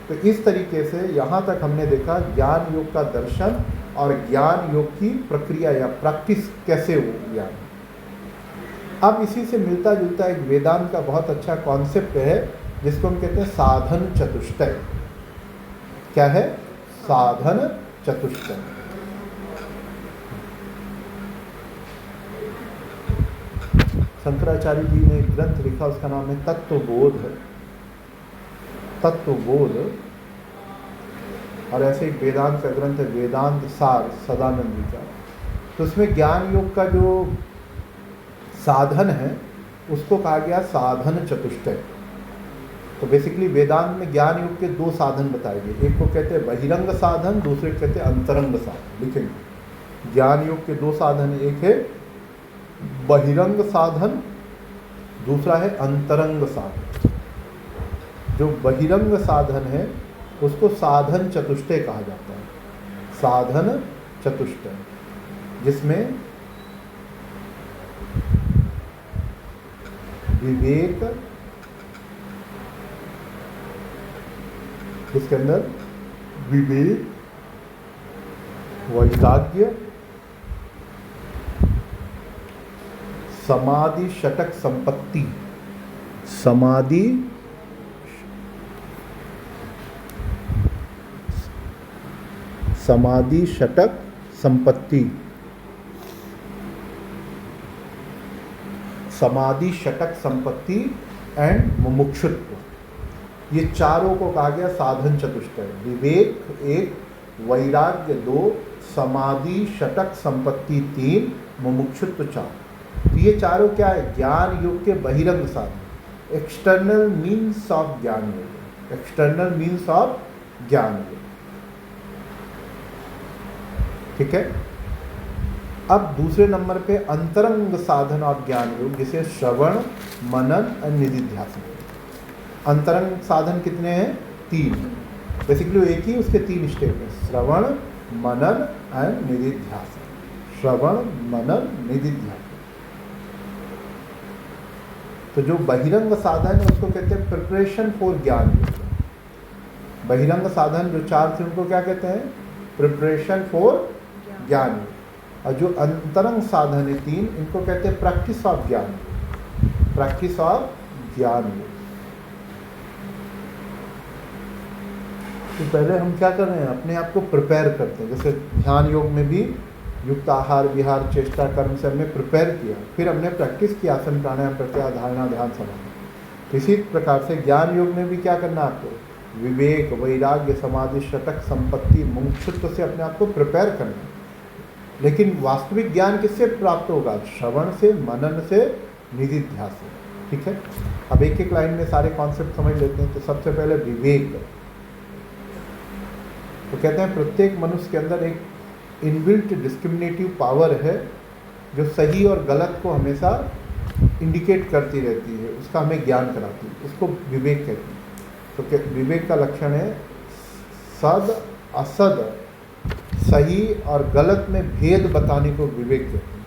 तो इस तरीके से यहाँ तक हमने देखा ज्ञान योग का दर्शन और ज्ञान योग की प्रक्रिया या प्रैक्टिस कैसे हो ज्ञान। अब इसी से मिलता जुलता एक वेदांत का बहुत अच्छा कॉन्सेप्ट है जिसको हम कहते हैं साधन चतुष्टय। क्या है? साधन चतुष्टय। शंकराचार्य जी ने एक ग्रंथ लिखा, उसका नाम है तत्वबोध। तत्वबोध। और ऐसे एक वेदांत का ग्रंथ है वेदांत सार सदानंद जी का, तो उसमें ज्ञान योग का जो साधन है उसको कहा गया साधन चतुष्टय। तो बेसिकली वेदांत में ज्ञान योग के दो साधन बताए गए, एक को कहते हैं बहिरंग साधन, दूसरे को कहते हैं अंतरंग साधन। लिखेंगे ज्ञान योग के दो साधन, एक है बहिरंग साधन, दूसरा है अंतरंग साधन। जो बहिरंग साधन है उसको साधन चतुष्टय कहा जाता है। साधन चतुष्टय जिसमें विवेक, इसके अंदर विवेक, वैराग्य, समाधि षटक संपत्ति, समाधि षटक संपत्ति, समाधि षटक संपत्ति एंड मुमुक्षुत्व, ये चारों को कहा गया साधन चतुष्टय। विवेक एक, वैराग्य दो, समाधि षटक संपत्ति तीन, मुमुक्षुत्व चार। तो ये चारों क्या है? ज्ञान योग के बहिरंग साधन, एक्सटर्नल मीन्स ऑफ ज्ञान योग, एक्सटर्नल मीन्स ऑफ ज्ञान योग। ठीक है। अब दूसरे नंबर पे अंतरंग साधन और ज्ञान योग, जिसे श्रवण, मनन और निधिध्यासन। अंतरंग साधन कितने हैं? तीन। बेसिकली एक ही उसके तीन स्टेप हैं, श्रवण, मनन एंड निधिध्यासन। श्रवण, मनन, निधिध्यासन। तो जो बहिरंग साधन है उसको कहते हैं प्रिपरेशन फॉर ज्ञान योग। बहिरंग साधन जो चार थे उनको क्या कहते हैं? प्रिपरेशन फॉर ज्ञान। और जो अंतरंग साधन है तीन, इनको कहते हैं प्रैक्टिस ऑफ ज्ञान, प्रैक्टिस ऑफ ज्ञान। तो पहले हम क्या कर रहे हैं? अपने आप को प्रिपेयर करते हैं। जैसे ध्यान योग में भी युक्त आहार विहार चेष्टा कर्म से हमने प्रिपेयर किया, फिर हमने प्रैक्टिस किया आसन प्राणायाम प्रत्याहार धारणा ध्यान समाधि। इसी प्रकार से ज्ञान योग में भी क्या करना है आपको? विवेक, वैराग्य, समाधि षटक संपत्ति, मुमुक्षुत्व से अपने आप को प्रिपेयर करना है। लेकिन वास्तविक ज्ञान किससे प्राप्त होगा? श्रवण से, मनन से, निधिध्यासन से। ठीक है। अब एक एक लाइन में सारे कॉन्सेप्ट समझ लेते हैं। तो सबसे पहले विवेक। तो कहते हैं प्रत्येक मनुष्य के अंदर एक इनबिल्ट डिस्क्रिमिनेटिव पावर है जो सही और गलत को हमेशा इंडिकेट करती रहती है, उसका हमें ज्ञान कराती है, उसको विवेक कहते हैं। तो विवेक का लक्षण है सद असद, सही और गलत में भेद बताने को विवेक कहते हैं।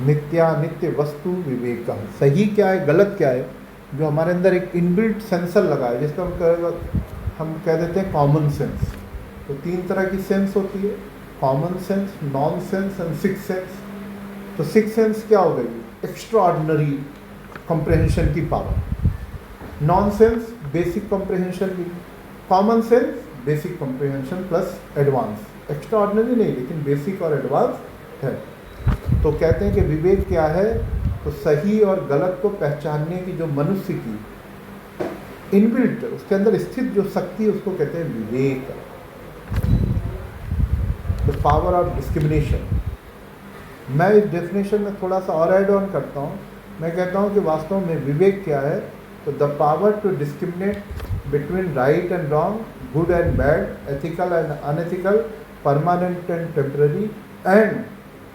नित्यानित्य वस्तु विवेक का, सही क्या है गलत क्या है जो हमारे अंदर एक इनबिल्ट सेंसर लगा है, जिसको हम कह देते हैं कॉमन सेंस। तो 3 तरह की सेंस होती है, common sense, nonsense and six sense. तो सिक्स सेंस क्या हो गई? एक्स्ट्रा ऑर्डिनरी कॉम्प्रहेंशन की power. Nonsense basic comprehension की, common sense basic comprehension plus advance. Extraordinary नहीं, लेकिन बेसिक और एडवांस है। तो कहते हैं कि विवेक क्या है? तो सही और गलत को पहचानने की जो मनुष्य की इनबिल्ट उसके अंदर स्थित जो शक्ति, उसको कहते हैं विवेक, द पावर ऑफ डिस्क्रिमिनेशन। मैं इस डेफिनेशन में थोड़ा सा और ऐड ऑन करता हूँ। मैं कहता हूँ कि वास्तव में विवेक क्या है? तो the power to discriminate between right and wrong, good and bad, ethical and unethical, permanent and temporary, and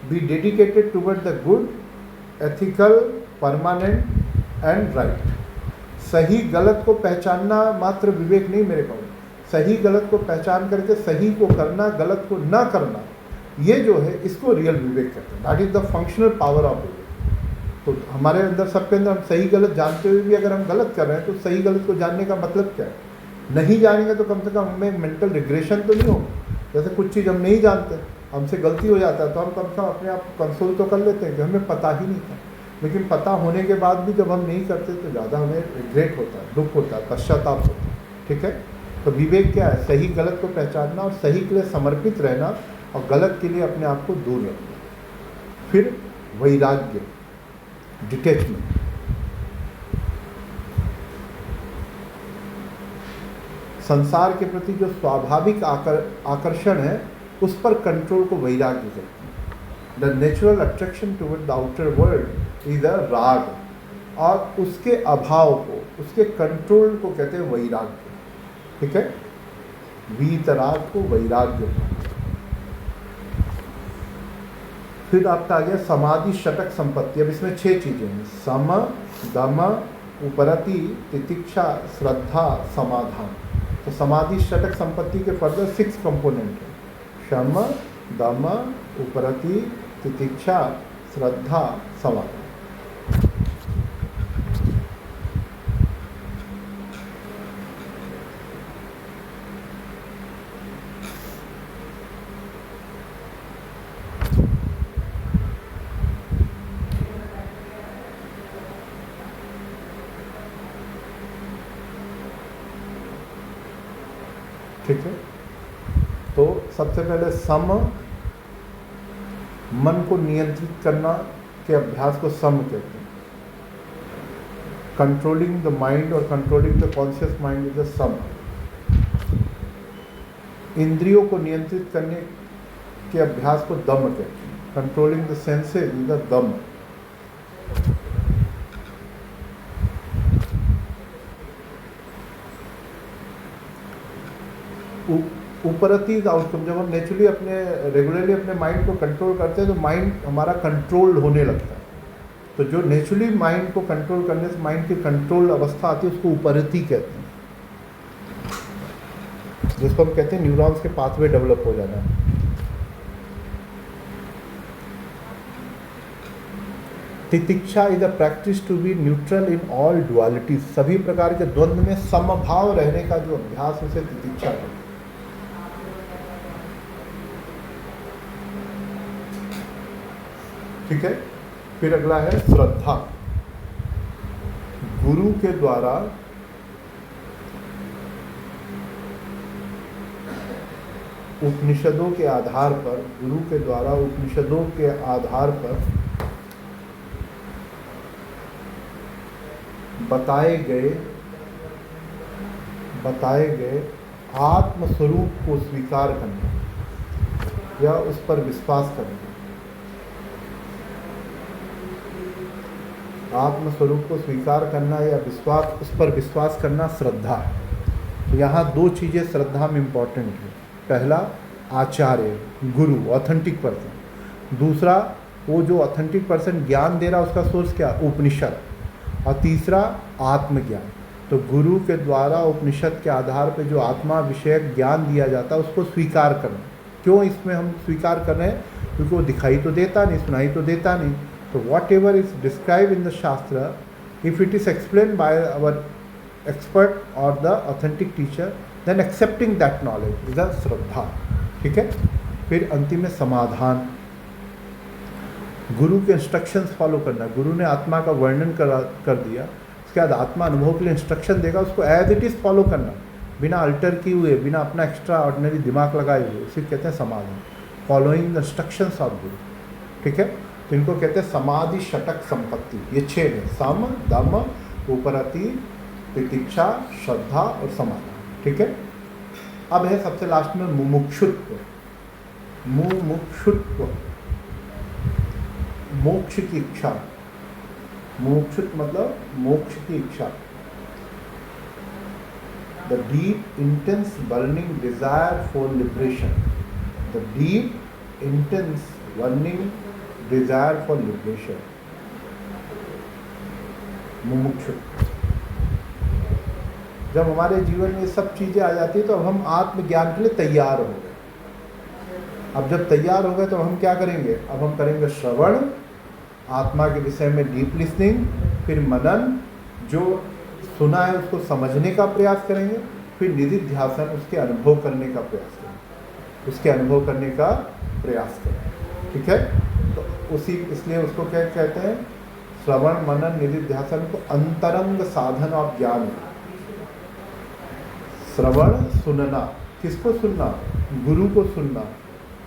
be dedicated toward the good, ethical, permanent and right. सही गलत को पहचानना मात्र विवेक नहीं मेरे पास, सही गलत को पहचान करके सही को करना, गलत को ना करना, ये जो है इसको रियल विवेक कहते हैं। That is the functional power of विवेक। तो हमारे अंदर, सबके अंदर, हम सही गलत जानते हुए भी अगर हम गलत कर रहे हैं, तो सही गलत को जानने का मतलब क्या है? नहीं जानेंगे तो कम से कम हमें मेंटल रिग्रेशन तो नहीं होगा। जैसे कुछ चीज़ हम नहीं जानते, हमसे गलती हो जाता है, तो हम कम से कम अपने आप को कंसोल तो कर लेते हैं कि हमें पता ही नहीं था। लेकिन पता होने के बाद भी जब हम नहीं करते तो ज़्यादा हमें रिग्रेट होता है, दुख होता है, पश्चाताप होता है। ठीक है? तो विवेक क्या है? सही गलत को पहचानना और सही के लिए समर्पित रहना और गलत के लिए अपने आप को दूर रखना। फिर वैराग्य, डिटैचमेंट। संसार के प्रति जो स्वाभाविक आकर्षण है, उस पर कंट्रोल को वैराग्य कहते हैं। The natural attraction toward the outer world is the राग, और उसके अभाव को, उसके कंट्रोल को कहते हैं वैराग्य। ठीक है? वीतराग को वैराग्य। फिर आपका आ गया समाधि षटक संपत्ति। अब इसमें 6 चीजें हैं: सम, दम, उपरति, तितिक्षा, श्रद्धा, समाधान। तो समाधि षटक संपत्ति के फर्दर 6 कंपोनेंट हैं: शम, दम, उपरति, तितिक्षा, श्रद्धा, समाधान। ठीक है? तो सबसे पहले सम, मन को नियंत्रित करना के अभ्यास को सम कहते हैं। कंट्रोलिंग द माइंड और controlling the conscious mind is the सम। इंद्रियों को नियंत्रित करने के अभ्यास को दम कहते हैं। Controlling the senses is the दम। उपरति आउटकम। जब हम नेचुरली रेगुलरली अपने माइंड को कंट्रोल करते हैं, तो माइंड हमारा कंट्रोल होने लगता है। तो जो नेचुरली माइंड को कंट्रोल करने से माइंड की कंट्रोल अवस्था आती है, उसको उपरति कहते हैं, जिसको हम कहते हैं न्यूरॉन्स के पाथवे डेवलप हो जाना। तितिक्षा is a practice to be neutral in all dualities. सभी प्रकार के द्वंद्व में समभाव रहने का जो अभ्यास, उसे तितिक्षा है। ठीक है? फिर अगला है श्रद्धा। गुरु के द्वारा उपनिषदों के आधार पर, गुरु के द्वारा उपनिषदों के आधार पर बताए गए आत्मस्वरूप को स्वीकार करना या उस पर विश्वास करना। आत्मस्वरूप को स्वीकार करना या उस पर विश्वास करना श्रद्धा है। तो यहाँ 2 चीज़ें श्रद्धा में इम्पॉर्टेंट है। पहला, आचार्य, गुरु, ऑथेंटिक पर्सन। दूसरा, वो जो ऑथेंटिक पर्सन ज्ञान दे रहा है, उसका सोर्स क्या? उपनिषद। और तीसरा, आत्मज्ञान। तो गुरु के द्वारा उपनिषद के आधार पर जो आत्मा विषयक ज्ञान दिया जाता है, उसको स्वीकार करना। क्यों इसमें हम स्वीकार कर रहे हैं? क्योंकि वो दिखाई तो देता नहीं, सुनाई तो देता नहीं। तो what ever is describe in the शास्त्र If it is explained by our expert or the authentic teacher, then accepting that knowledge is a श्रद्धा. ठीक है. फिर अंतिम में समाधान. गुरु के इंस्ट्रक्शंस फॉलो करना. गुरु ने आत्मा का वर्णन कर दिया, उसके बाद आत्मा अनुभव के लिए इंस्ट्रक्शन देगा, उसको एज इट इज़ फॉलो करना, बिना अल्टर किए हुए, बिना अपना एक्स्ट्रा ऑर्डिनरी दिमाग लगाए हुए. उसे कहते हैं समाधान. फॉलोइंग द इंस्ट्रक्शंस ऑफ गुरु. ठीक है. तो इनको कहते हैं समाधि षटक संपत्ति. ये 6 है: सम, दम, उपरति, तितिक्षा, श्रद्धा और समाधान. ठीक है. अब है सबसे लास्ट में मुमुक्षुत्व. मुमुक्षुत्व, मोक्ष की इच्छा. मुमुक्षुत्व मतलब मोक्ष की इच्छा. The deep intense burning desire for liberation. The deep intense burning desire for liberation. मुमुक्षुत्व. जब हमारे जीवन में ये सब चीज़ें आ जाती है तो अब हम आत्मज्ञान के लिए तैयार हो गए. अब जब तैयार हो गए तो हम क्या करेंगे? अब हम करेंगे श्रवण, आत्मा के विषय में डीप लिसनिंग, फिर मनन, जो सुना है उसको समझने का प्रयास करेंगे, फिर निधिध्यासन, उसके अनुभव करने का प्रयास करेंगे, उसके अनुभव करने का प्रयास करेंगे. ठीक है. तो उसी इसलिए उसको क्या कहते हैं? श्रवण, मनन, निधिध्यासन को अंतरंग साधन ऑफ ज्ञान. श्रवण, सुनना. किसको सुनना? गुरु को सुनना.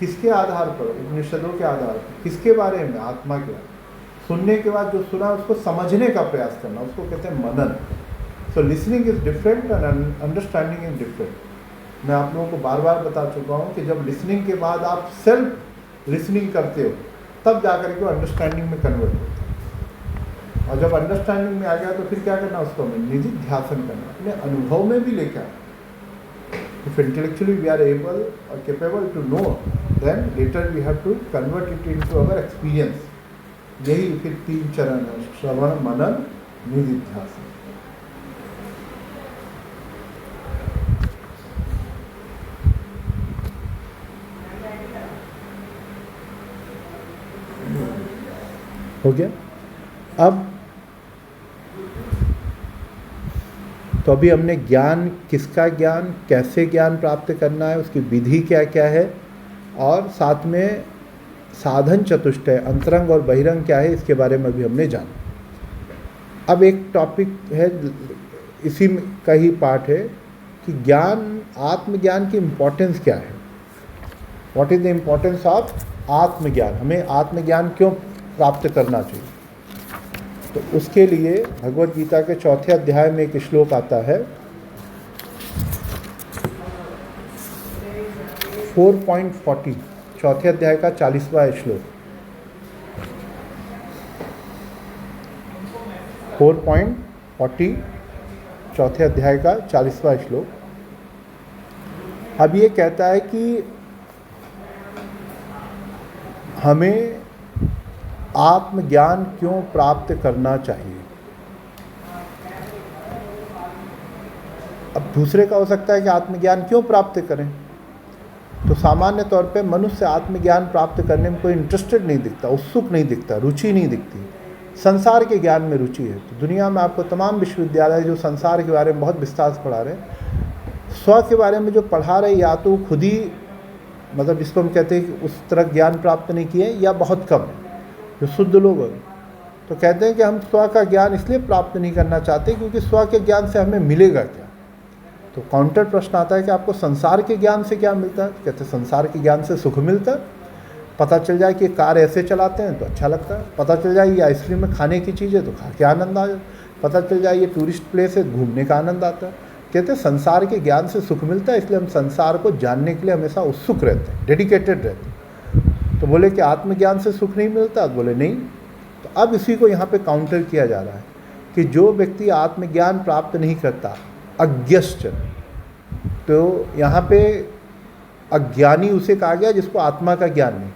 किसके आधार पर? उपनिषदों के आधार पर. किसके बारे में? आत्मा के. सुनने के बाद जो सुना उसको समझने का प्रयास करना, उसको कहते हैं मनन. So listening is different and understanding is different. मैं आप लोगों को बार बार बता चुका हूँ कि जब लिसनिंग के बाद आप सेल्फ लिसनिंग करते हो तब जाकर के अंडरस्टैंडिंग में कन्वर्ट होता है. और जब अंडरस्टैंडिंग में आ गया तो फिर क्या करना? उसको हमें निधिध्यासन करना, अपने अनुभव में भी लेकर आना. If intellectually we are able or capable to know, then later we have to convert it into our experience. यही फिर 3 चरण है: श्रवण, मनन, निधिध्यासन. हो गया. अब तो अभी हमने ज्ञान, किसका ज्ञान, कैसे ज्ञान प्राप्त करना है, उसकी विधि क्या क्या है, और साथ में साधन चतुष्टय, अंतरंग और बहिरंग क्या है, इसके बारे में भी हमने जाना. अब एक टॉपिक है, इसी का ही पार्ट है कि ज्ञान, आत्मज्ञान की इम्पोर्टेंस क्या है. What is the importance of आत्मज्ञान. हमें आत्मज्ञान क्यों प्राप्त करना चाहिए? तो उसके लिए भगवद गीता के 4थे अध्याय में एक श्लोक आता है, 4.40, 4थे अध्याय का 40वां श्लोक. 4.40, 4थे अध्याय का 40वां श्लोक. अब ये कहता है कि हमें आत्मज्ञान क्यों प्राप्त करना चाहिए. अब दूसरे का हो सकता है कि आत्मज्ञान क्यों प्राप्त करें. तो सामान्य तौर पे मनुष्य आत्मज्ञान प्राप्त करने में कोई इंटरेस्टेड नहीं दिखता, उत्सुक नहीं दिखता, रुचि नहीं दिखती. संसार के ज्ञान में रुचि है. तो दुनिया में आपको तमाम विश्वविद्यालय जो संसार के बारे में बहुत विस्तार से पढ़ा रहे हैं, स्व के बारे में जो पढ़ा रहे या तो खुद ही, मतलब जिसको हम कहते हैं कि उस तरह ज्ञान प्राप्त नहीं किए, या बहुत कम है जो शुद्ध लोग हैं. तो कहते हैं कि हम स्व का ज्ञान इसलिए प्राप्त नहीं करना चाहते क्योंकि स्व के ज्ञान से हमें मिलेगा क्या. तो काउंटर प्रश्न आता है कि आपको संसार के ज्ञान से क्या मिलता है. कहते हैं संसार के ज्ञान से सुख मिलता है. पता चल जाए कि कार ऐसे चलाते हैं तो अच्छा लगता है. पता चल जाए ये आइसक्रीम में खाने की चीज़ है तो खा के आनंद आ जाए. पता चल जाए ये टूरिस्ट प्लेस है, घूमने का आनंद आता है. कहते हैं संसार के ज्ञान से सुख मिलता है, इसलिए हम संसार को जानने के लिए हमेशा उत्सुक रहते हैं, डेडिकेटेड रहते हैं. तो बोले कि आत्मज्ञान से सुख नहीं मिलता. बोले नहीं. तो अब इसी को यहाँ पे काउंटर किया जा रहा है कि जो व्यक्ति आत्मज्ञान प्राप्त नहीं करता, अज्ञश्च, तो यहाँ पे अज्ञानी उसे कहा गया जिसको आत्मा का ज्ञान नहीं.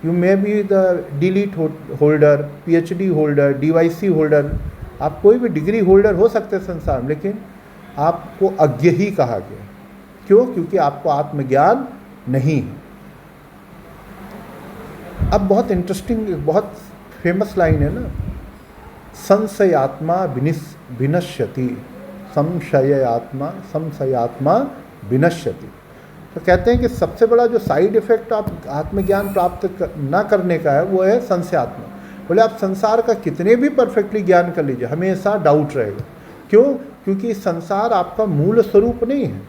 You may be the delete holder, PhD holder, DYC holder, आप कोई भी डिग्री होल्डर हो सकते हैं संसार में, लेकिन आपको अज्ञ ही कहा गया. क्यों? क्योंकि आपको आत्मज्ञान नहीं है. अब बहुत इंटरेस्टिंग, बहुत फेमस लाइन है ना संशयात्मा विनश्यति, संशयात्मा विनश्यति। तो कहते हैं कि सबसे बड़ा जो साइड इफेक्ट आप आत्मज्ञान प्राप्त न करने का है वो है संशयात्मा। बोले आप संसार का कितने भी परफेक्टली ज्ञान कर लीजिए, हमेशा डाउट रहेगा। क्यों? क्योंकि संसार आपका मूल स्वरूप नहीं है।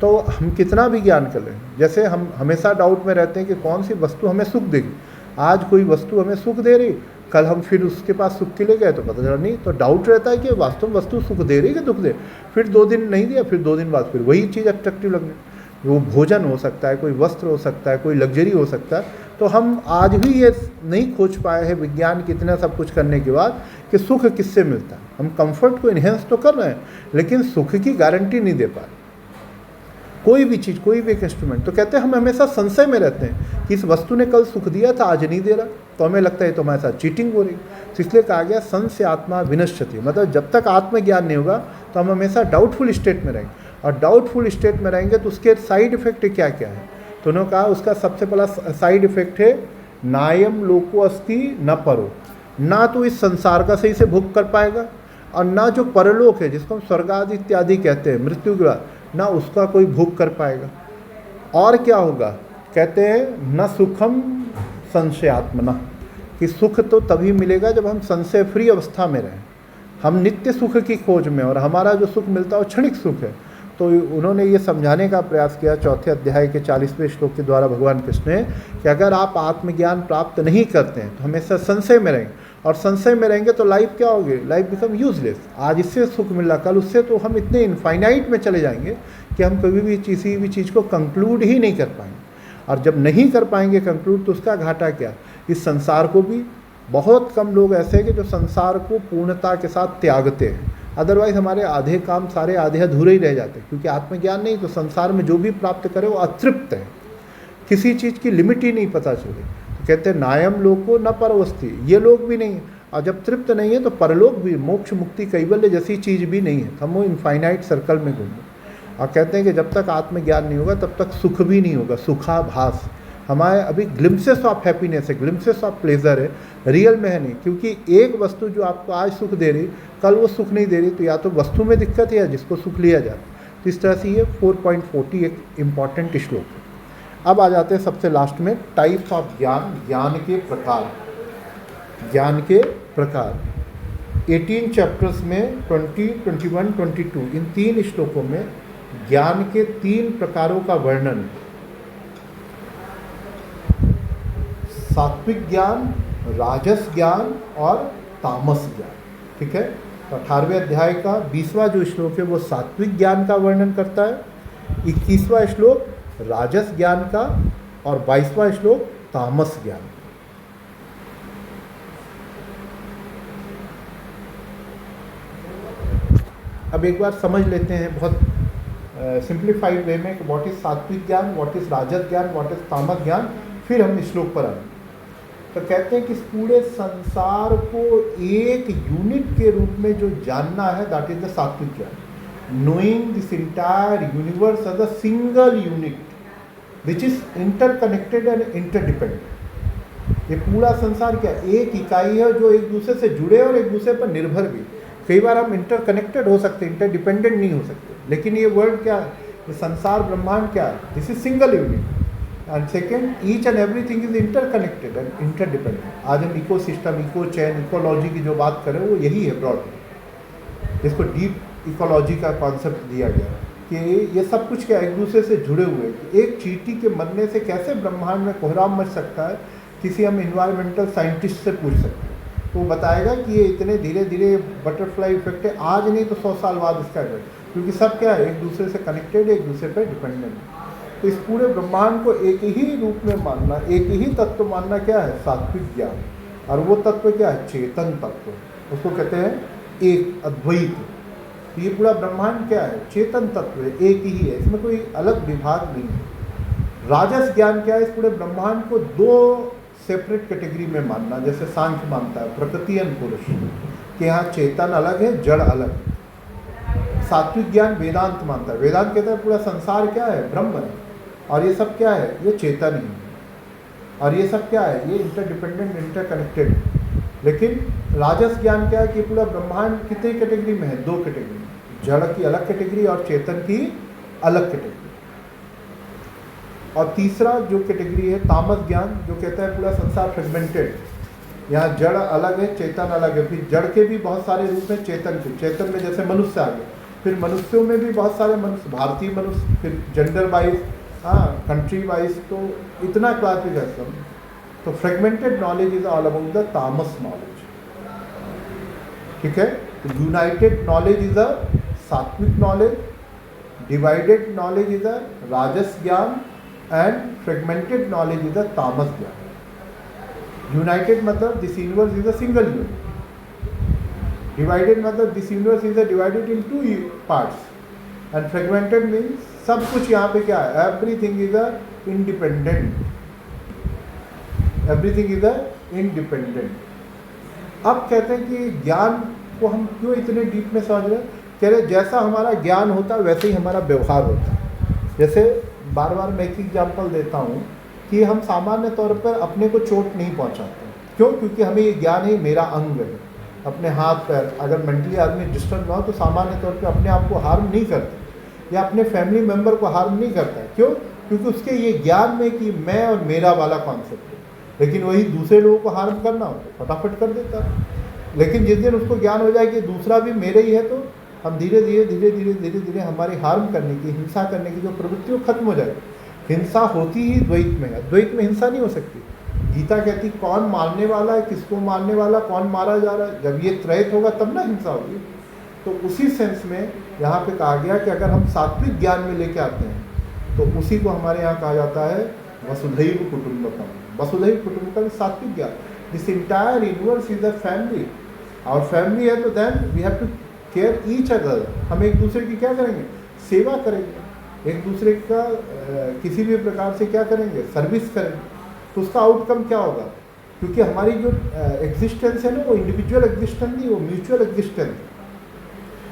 तो हम कितना भी ज्ञान कर लें, जैसे हम हमेशा डाउट में रहते हैं कि कौन सी वस्तु हमें सुख देगी। आज कोई वस्तु हमें सुख दे रही, कल हम फिर उसके पास सुख के लिए गए तो पता चला नहीं। तो डाउट रहता है कि वास्तव में वस्तु सुख दे रही कि दुख दे। फिर 2 दिन नहीं दिया, फिर 2 दिन बाद फिर वही चीज़ अट्रैक्टिव लगने। वो भोजन हो सकता है, कोई वस्त्र हो सकता है, कोई लग्जरी हो सकता है। तो हम आज भी ये नहीं खोज पाए हैं विज्ञान कितना सब कुछ करने के बाद कि सुख किससे मिलता है। हम कंफर्ट को इन्हेंस तो कर रहे हैं लेकिन सुख की गारंटी नहीं दे पा रहे। कोई भी चीज़, कोई भी एक इंस्ट्रूमेंट, तो कहते हैं हम हमेशा संशय में रहते हैं कि इस वस्तु ने कल सुख दिया था, आज नहीं दे रहा, तो हमें लगता है तो हमारे साथ चीटिंग हो रही। तो इसलिए कहा गया संशयात्मा विनश्यति, मतलब जब तक आत्मज्ञान नहीं होगा तो हम हमेशा डाउटफुल स्टेट में रहेंगे। और डाउटफुल स्टेट में रहेंगे तो उसके साइड इफेक्ट क्या क्या है। तो उन्होंने कहा उसका सबसे बड़ा साइड इफेक्ट है नायम लोको अस्ति न परो, ना तो इस संसार का सही से भोग कर पाएगा और ना जो परलोक है जिसको हम स्वर्ग आदि इत्यादि कहते हैं मृत्यु के बाद, ना उसका कोई भोग कर पाएगा। और क्या होगा? कहते हैं न सुखम संशयात्मना, कि सुख तो तभी मिलेगा जब हम संशय फ्री अवस्था में रहें। हम नित्य सुख की खोज में, और हमारा जो सुख मिलता है वो क्षणिक सुख है। तो उन्होंने ये समझाने का प्रयास किया 4थे अध्याय के 40वें श्लोक के द्वारा भगवान कृष्ण ने, कि अगर आप आत्मज्ञान प्राप्त नहीं करते हैं तो हमेशा संशय में रहेंगे, और संशय में रहेंगे तो लाइफ क्या होगी? Life become useless. आज इससे सुख मिल रहा, कल उससे, तो हम इतने इनफाइनाइट में चले जाएंगे कि हम कभी भी किसी भी चीज़ को कंक्लूड ही नहीं कर पाएंगे। और जब नहीं कर पाएंगे कंक्लूड तो उसका घाटा क्या? इस संसार को भी बहुत कम लोग ऐसे हैं कि जो संसार को पूर्णता के साथ त्यागते हैं। अदरवाइज हमारे आधे काम सारे आधे अधूरे ही रह जाते हैं, क्योंकि आत्मज्ञान नहीं तो संसार में जो भी प्राप्त करे वो अतृप्त है, किसी चीज़ की लिमिट ही नहीं पता चले। तो कहते हैं नायम लोको न परवस्ति, ये लोग भी नहीं, और जब तृप्त नहीं है तो परलोक भी, मोक्ष मुक्ति कैवल्य जैसी चीज़ भी नहीं है। हम वो इनफाइनाइट सर्कल में घूमें। और कहते हैं कि जब तक आत्मज्ञान नहीं होगा तब तक सुख भी नहीं होगा, सुखाभास। हमारे अभी ग्लिम्पसेस ऑफ हैप्पीनेस है, ग्लिम्पसेस ऑफ प्लेजर है, रियल में है नहीं। क्योंकि एक वस्तु जो आपको आज सुख दे रही कल वो सुख नहीं दे रही, तो या तो वस्तु में दिक्कत है या जिसको सुख लिया जाए। तो इस तरह से ये 4.40 एक इम्पॉर्टेंट श्लोक है। अब आ जाते हैं सबसे लास्ट में टाइप्स ऑफ ज्ञान, ज्ञान के प्रकार। ज्ञान के प्रकार 18 चैप्टर्स में 20, 21, 22 इन 3 श्लोकों में ज्ञान के 3 प्रकारों का वर्णन। सात्विक ज्ञान, राजस ज्ञान और तामस ज्ञान। ठीक है, तो 18वें अध्याय का 20वां जो श्लोक है वो सात्विक ज्ञान का वर्णन करता है, 21वां श्लोक राजस ज्ञान का और 22वां श्लोक तामस ज्ञान। अब एक बार समझ लेते हैं बहुत सिंप्लीफाइड वे में कि व्हाट इज सात्विक ज्ञान, व्हाट इज राजस ज्ञान, व्हाट इज तामस ज्ञान, फिर हम इस श्लोक पर आए। तो कहते हैं कि इस पूरे संसार को एक यूनिट के रूप में जो जानना है that is the sattvik gyan. Knowing this entire universe as a single unit which is interconnected and interdependent. ये पूरा संसार क्या एक इकाई है जो एक दूसरे से जुड़े और एक दूसरे पर निर्भर भी। कई बार हम इंटरकनेक्टेड हो सकते हैं, इंटरडिपेंडेंट नहीं हो सकते। लेकिन ये वर्ल्ड क्या है, ये संसार ब्रह्मांड क्या है? This is single unit. And second, each and everything is interconnected and interdependent. आज हम इको सिस्टम, इको चैन, इकोलॉजी की जो बात करें वो यही है ब्रॉडली। इसको डीप इकोलॉजी का कॉन्सेप्ट दिया गया कि ये सब कुछ क्या एक दूसरे से जुड़े हुए। एक चींटी के मरने से कैसे ब्रह्मांड में कोहराम मच सकता है, किसी हम इन्वायरमेंटल साइंटिस्ट से पूछ सकते हैं, तो वो बताएगा कि ये इतने धीरे धीरे बटरफ्लाई इफेक्ट है, आज नहीं तो 100 साल बाद इसका इफेक्ट, क्योंकि सब क्या है एक दूसरे से कनेक्टेड, एक दूसरे पर डिपेंडेंट है। तो इस पूरे ब्रह्मांड को एक ही रूप में मानना, एक ही तत्व मानना क्या है? सात्विक ज्ञान। और वो तत्व क्या है? चेतन तत्व, उसको कहते हैं एक अद्वैत। तो ये पूरा ब्रह्मांड क्या है? चेतन तत्व है, एक ही है, इसमें कोई अलग विभाग नहीं है। राजस ज्ञान क्या है? इस पूरे ब्रह्मांड को 2 सेपरेट कैटेगरी में मानना, जैसे सांख्य मानता है प्रकृति एंड पुरुष, कि यहाँ चेतन अलग है, जड़ अलग। सात्विक ज्ञान वेदांत मानता है, वेदांत कहता है पूरा संसार क्या है? ब्रह्म है, और ये सब क्या है? ये चेतन ही है, और ये सब क्या है? ये इंटरडिपेंडेंट, इंटरकनेक्टेड। लेकिन राजस ज्ञान क्या है कि पूरा ब्रह्मांड कितने कैटेगरी में है, 2 कैटेगरी में, जड़ की अलग कैटेगरी और चेतन की अलग कैटेगरी। और तीसरा जो कैटेगरी है तामस ज्ञान, जो कहता है पूरा संसार फ्रेगमेंटेड, यहाँ जड़ अलग है चेतन अलग है। फिर जड़ के भी बहुत सारे रूप हैं, चेतन के, चेतन में जैसे मनुष्य आ गए, फिर मनुष्यों में भी बहुत सारे मनुष्य, भारतीय मनुष्य, फिर जेंडर वाइज, कंट्री वाइज, तो इतना क्लासिफिकेशन। तो fragmented knowledge is all about the तामस नॉलेज, ठीक है। यूनाइटेड नॉलेज इज अ सात्विक knowledge, divided knowledge is a राजस ज्ञान, and fragmented knowledge is a तामस ज्ञान। यूनाइटेड मतलब this universe is a single unit, divided मतलब this universe is a divided in 2 parts, and fragmented means सब कुछ यहाँ पे क्या है, everything is a independent, everything is a independent. अब कहते हैं कि ज्ञान को हम क्यों इतने डीप में समझ रहे हैं, कह रहे जैसा हमारा ज्ञान होता है वैसे ही हमारा व्यवहार होता है। जैसे बार बार मैं एक एग्जाम्पल देता हूँ कि हम सामान्य तौर पर अपने को चोट नहीं पहुँचाते, क्यों? क्योंकि हमें ये ज्ञान है मेरा अंग है, अपने हाथ पैर, अगर मेंटली आदमी डिस्टर्ब ना हो तो सामान्य तौर पे अपने आप को हार्म नहीं करता, या अपने फैमिली मेम्बर को हार्म नहीं करता है। क्यों? क्योंकि उसके ये ज्ञान में कि मैं और मेरा वाला कॉन्सेप्ट है। लेकिन वही दूसरे लोगों को हार्म करना हो तो फटाफट कर देता है। लेकिन जिस दिन उसको ज्ञान हो जाए कि दूसरा भी मेरे ही है, तो हम धीरे धीरे हमारी हार्म करने की, हिंसा करने की जो प्रवृत्ति वो खत्म हो जाए। हिंसा होती ही द्वैत में है, द्वैत में हिंसा नहीं हो सकती। गीता कहती कौन मारने वाला है, किसको मारने वाला, कौन मारा जा रहा है, जब ये त्रैत होगा तब ना हिंसा होगी। तो उसी सेंस में यहाँ पे कहा गया कि अगर हम सात्विक ज्ञान में लेके आते हैं तो उसी को हमारे यहाँ कहा जाता है वसुधैव कुटुंबकम। वसुधैव कुटुंबकम सात्विक ज्ञान। This entire universe is a family, और फैमिली है तो then we have to care each other. हम एक दूसरे की क्या करेंगे, सेवा करेंगे, एक दूसरे का किसी भी प्रकार से क्या करेंगे, सर्विस करेंगे। तो उसका आउटकम क्या होगा, क्योंकि हमारी जो एग्जिस्टेंस है ना वो इंडिविजुअल एग्जिस्टेंस नहीं, वो म्यूचुअल एग्जिस्टेंस।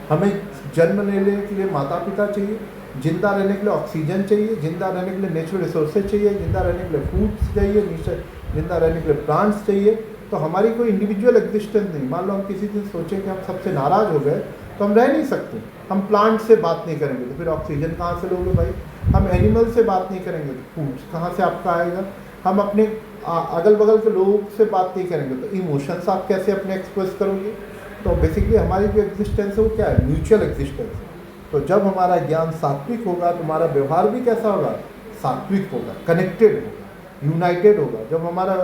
हमें जन्म लेने के लिए माता पिता चाहिए, जिंदा रहने के लिए ऑक्सीजन चाहिए, जिंदा रहने के लिए नेचुरल रिसोर्सेज चाहिए, जिंदा रहने के लिए फूड्स चाहिए, जिंदा रहने के लिए प्लांट्स चाहिए। तो हमारी कोई इंडिविजुअल एग्जिस्टेंस नहीं। मान लो हम किसी दिन सोचें कि हम सबसे नाराज़ हो गए तो हम रह नहीं सकते। हम प्लांट से बात नहीं करेंगे तो फिर ऑक्सीजन कहाँ से लोगे भाई। हम एनिमल से बात नहीं करेंगे तो फूड्स कहाँ से आपका आएगा। हम अपने अगल बगल के लोगों से बात नहीं करेंगे तो इमोशंस आप कैसे अपने एक्सप्रेस करोगे। तो बेसिकली हमारी जो एग्जिस्टेंस है वो क्या है, म्यूचुअल एग्जिस्टेंस है। तो जब हमारा ज्ञान सात्विक होगा तो हमारा व्यवहार भी कैसा होगा, सात्विक होगा, कनेक्टेड होगा, यूनाइटेड होगा। जब हमारा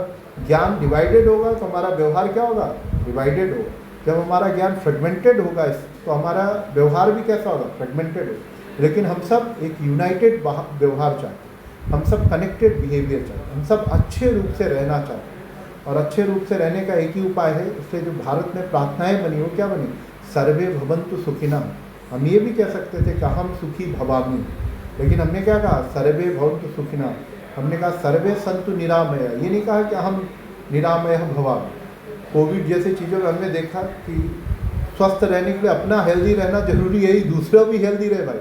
ज्ञान डिवाइडेड होगा तो हमारा व्यवहार क्या होगा, डिवाइडेड होगा। जब हमारा ज्ञान फ्रेगमेंटेड होगा तो हमारा व्यवहार भी कैसा होगा, फ्रेगमेंटेड होगा। लेकिन हम सब एक यूनाइटेड व्यवहार चाहते हैं, हम सब कनेक्टेड बिहेवियर चाहते हैं, हम सब अच्छे रूप से रहना चाहते हैं। और अच्छे रूप से रहने का एक ही उपाय है, इसलिए जो भारत में प्रार्थनाएं बनी वो क्या बनी, सर्वे भवन्तु सुखिनः। हम ये भी कह सकते थे कि हम सुखी भवामि, लेकिन हमने क्या कहा, सर्वे भवन्तु सुखिनः। हमने कहा सर्वे सन्तु निरामय, ये नहीं कहा कि हम निरामय भवामि। कोविड जैसी चीज़ों में हमने देखा कि स्वस्थ रहने के लिए अपना हेल्दी रहना जरूरी है, दूसरा भी हेल्दी रहे भाई।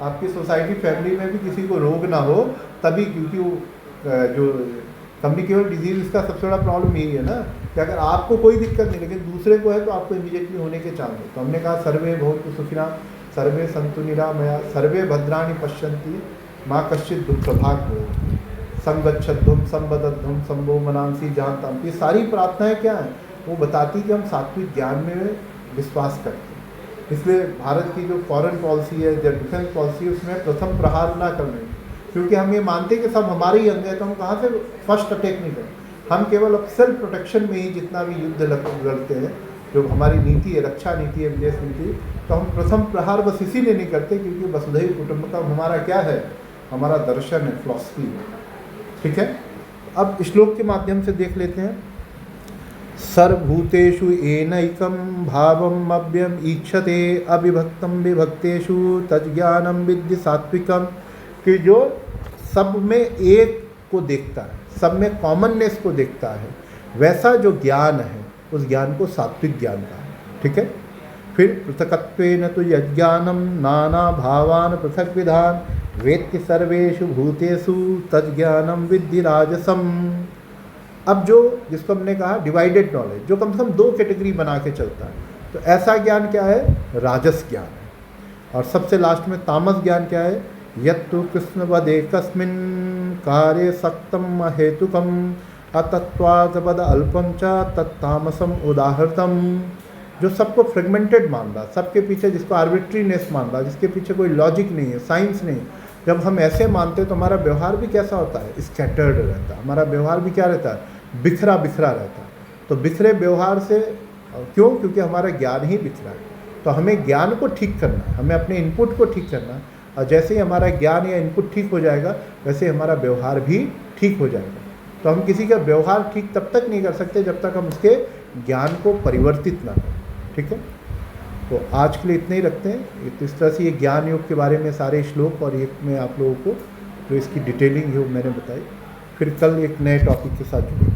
आपकी सोसाइटी फैमिली में भी किसी को रोग ना हो तभी, क्योंकि वो जो कम्युनिकेबल डिजीज़ इसका सबसे बड़ा प्रॉब्लम यही है ना कि अगर आपको कोई दिक्कत नहीं लेकिन दूसरे को है तो आपको इमीडिएटली होने के चांस है। तो हमने कहा सर्वे भवन्तु सुखिनः, सर्वे सन्तु निरामया, सर्वे भद्राणि पश्यन्ति माँ कश्चित् दुःखभाग् भवेत्, संगच्छध्वं संवदध्वं संभो मनांसी जानताम। ये सारी प्रार्थनाएं क्या हैं, वो बताती कि हम सात्विक ज्ञान में विश्वास करते हैं। इसलिए भारत की जो फॉरेन पॉलिसी है, जो डिफेंस पॉलिसी है, उसमें प्रथम प्रहार ना करने, क्योंकि हम ये मानते हैं कि सब हमारे ही अंग है, तो हम कहाँ से फर्स्ट अटैक नहीं करें। हम केवल अब सेल्फ प्रोटेक्शन में ही जितना भी युद्ध लड़ते हैं, जो हमारी नीति है, रक्षा नीति है, विदेश नीति, तो हम प्रथम प्रहार बस इसीलिए नहीं करते क्योंकि वसुधैव कुटुंबकम हमारा क्या है, हमारा दर्शन है, फिलॉसफी है। ठीक है, अब श्लोक के माध्यम से देख लेते हैं। सर्वभूतेषु एनैकं भावम् अव्ययम् ईक्षते अविभक्तं विभक्तेषु तज्ज्ञानं विद्धि सात्विकम्, कि जो सब में एक को देखता है, सब में कॉमननेस को देखता है, वैसा जो ज्ञान है उस ज्ञान को सात्विक ज्ञान कहा है। ठीक है, फिर पृथकत्वेन तो यज्ञानम नाना भावान पृथक विधान वेत्ति सर्वेषु भूतेषु तज्ज्ञानम विद्धि राजसम। अब जो जिसको हमने कहा डिवाइडेड नॉलेज, जो कम से कम 2 कैटेगरी बना के चलता है, तो ऐसा ज्ञान क्या है? राजस ज्ञान है। और सबसे लास्ट में तामस ज्ञान क्या है? यत्तु कृष्णवदेकस्मिन् कार्ये सक्तम हेतुकम अतत्वादपद अल्पम च तत्तामसम उदाहृतम। जो सबको फ्रेगमेंटेड मान रहा, सबके पीछे जिसको आर्बिट्रीनेस मान रहा, जिसके पीछे कोई लॉजिक नहीं है, साइंस नहीं है, जब हम ऐसे मानते हैं तो हमारा व्यवहार भी कैसा होता है? स्कैटर्ड रहता है। हमारा व्यवहार भी क्या रहता है? बिखरा बिखरा रहता है। तो बिखरे व्यवहार से क्यों? क्योंकि हमारा ज्ञान ही बिखरा है। तो हमें ज्ञान को ठीक करना है, हमें अपने इनपुट को ठीक करना है, और जैसे ही हमारा ज्ञान या इनपुट ठीक हो जाएगा वैसे हमारा व्यवहार भी ठीक हो जाएगा। तो हम किसी का व्यवहार ठीक तब तक नहीं कर सकते जब तक हम उसके ज्ञान को परिवर्तित ना करें। ठीक है, तो आज के लिए इतने ही रखते हैं। तो इस तरह से ये ज्ञान योग के बारे में सारे श्लोक और एक में आप लोगों को जो इसकी डिटेलिंग योग मैंने बताई, फिर कल एक नए टॉपिक के साथ जुड़ेंगे।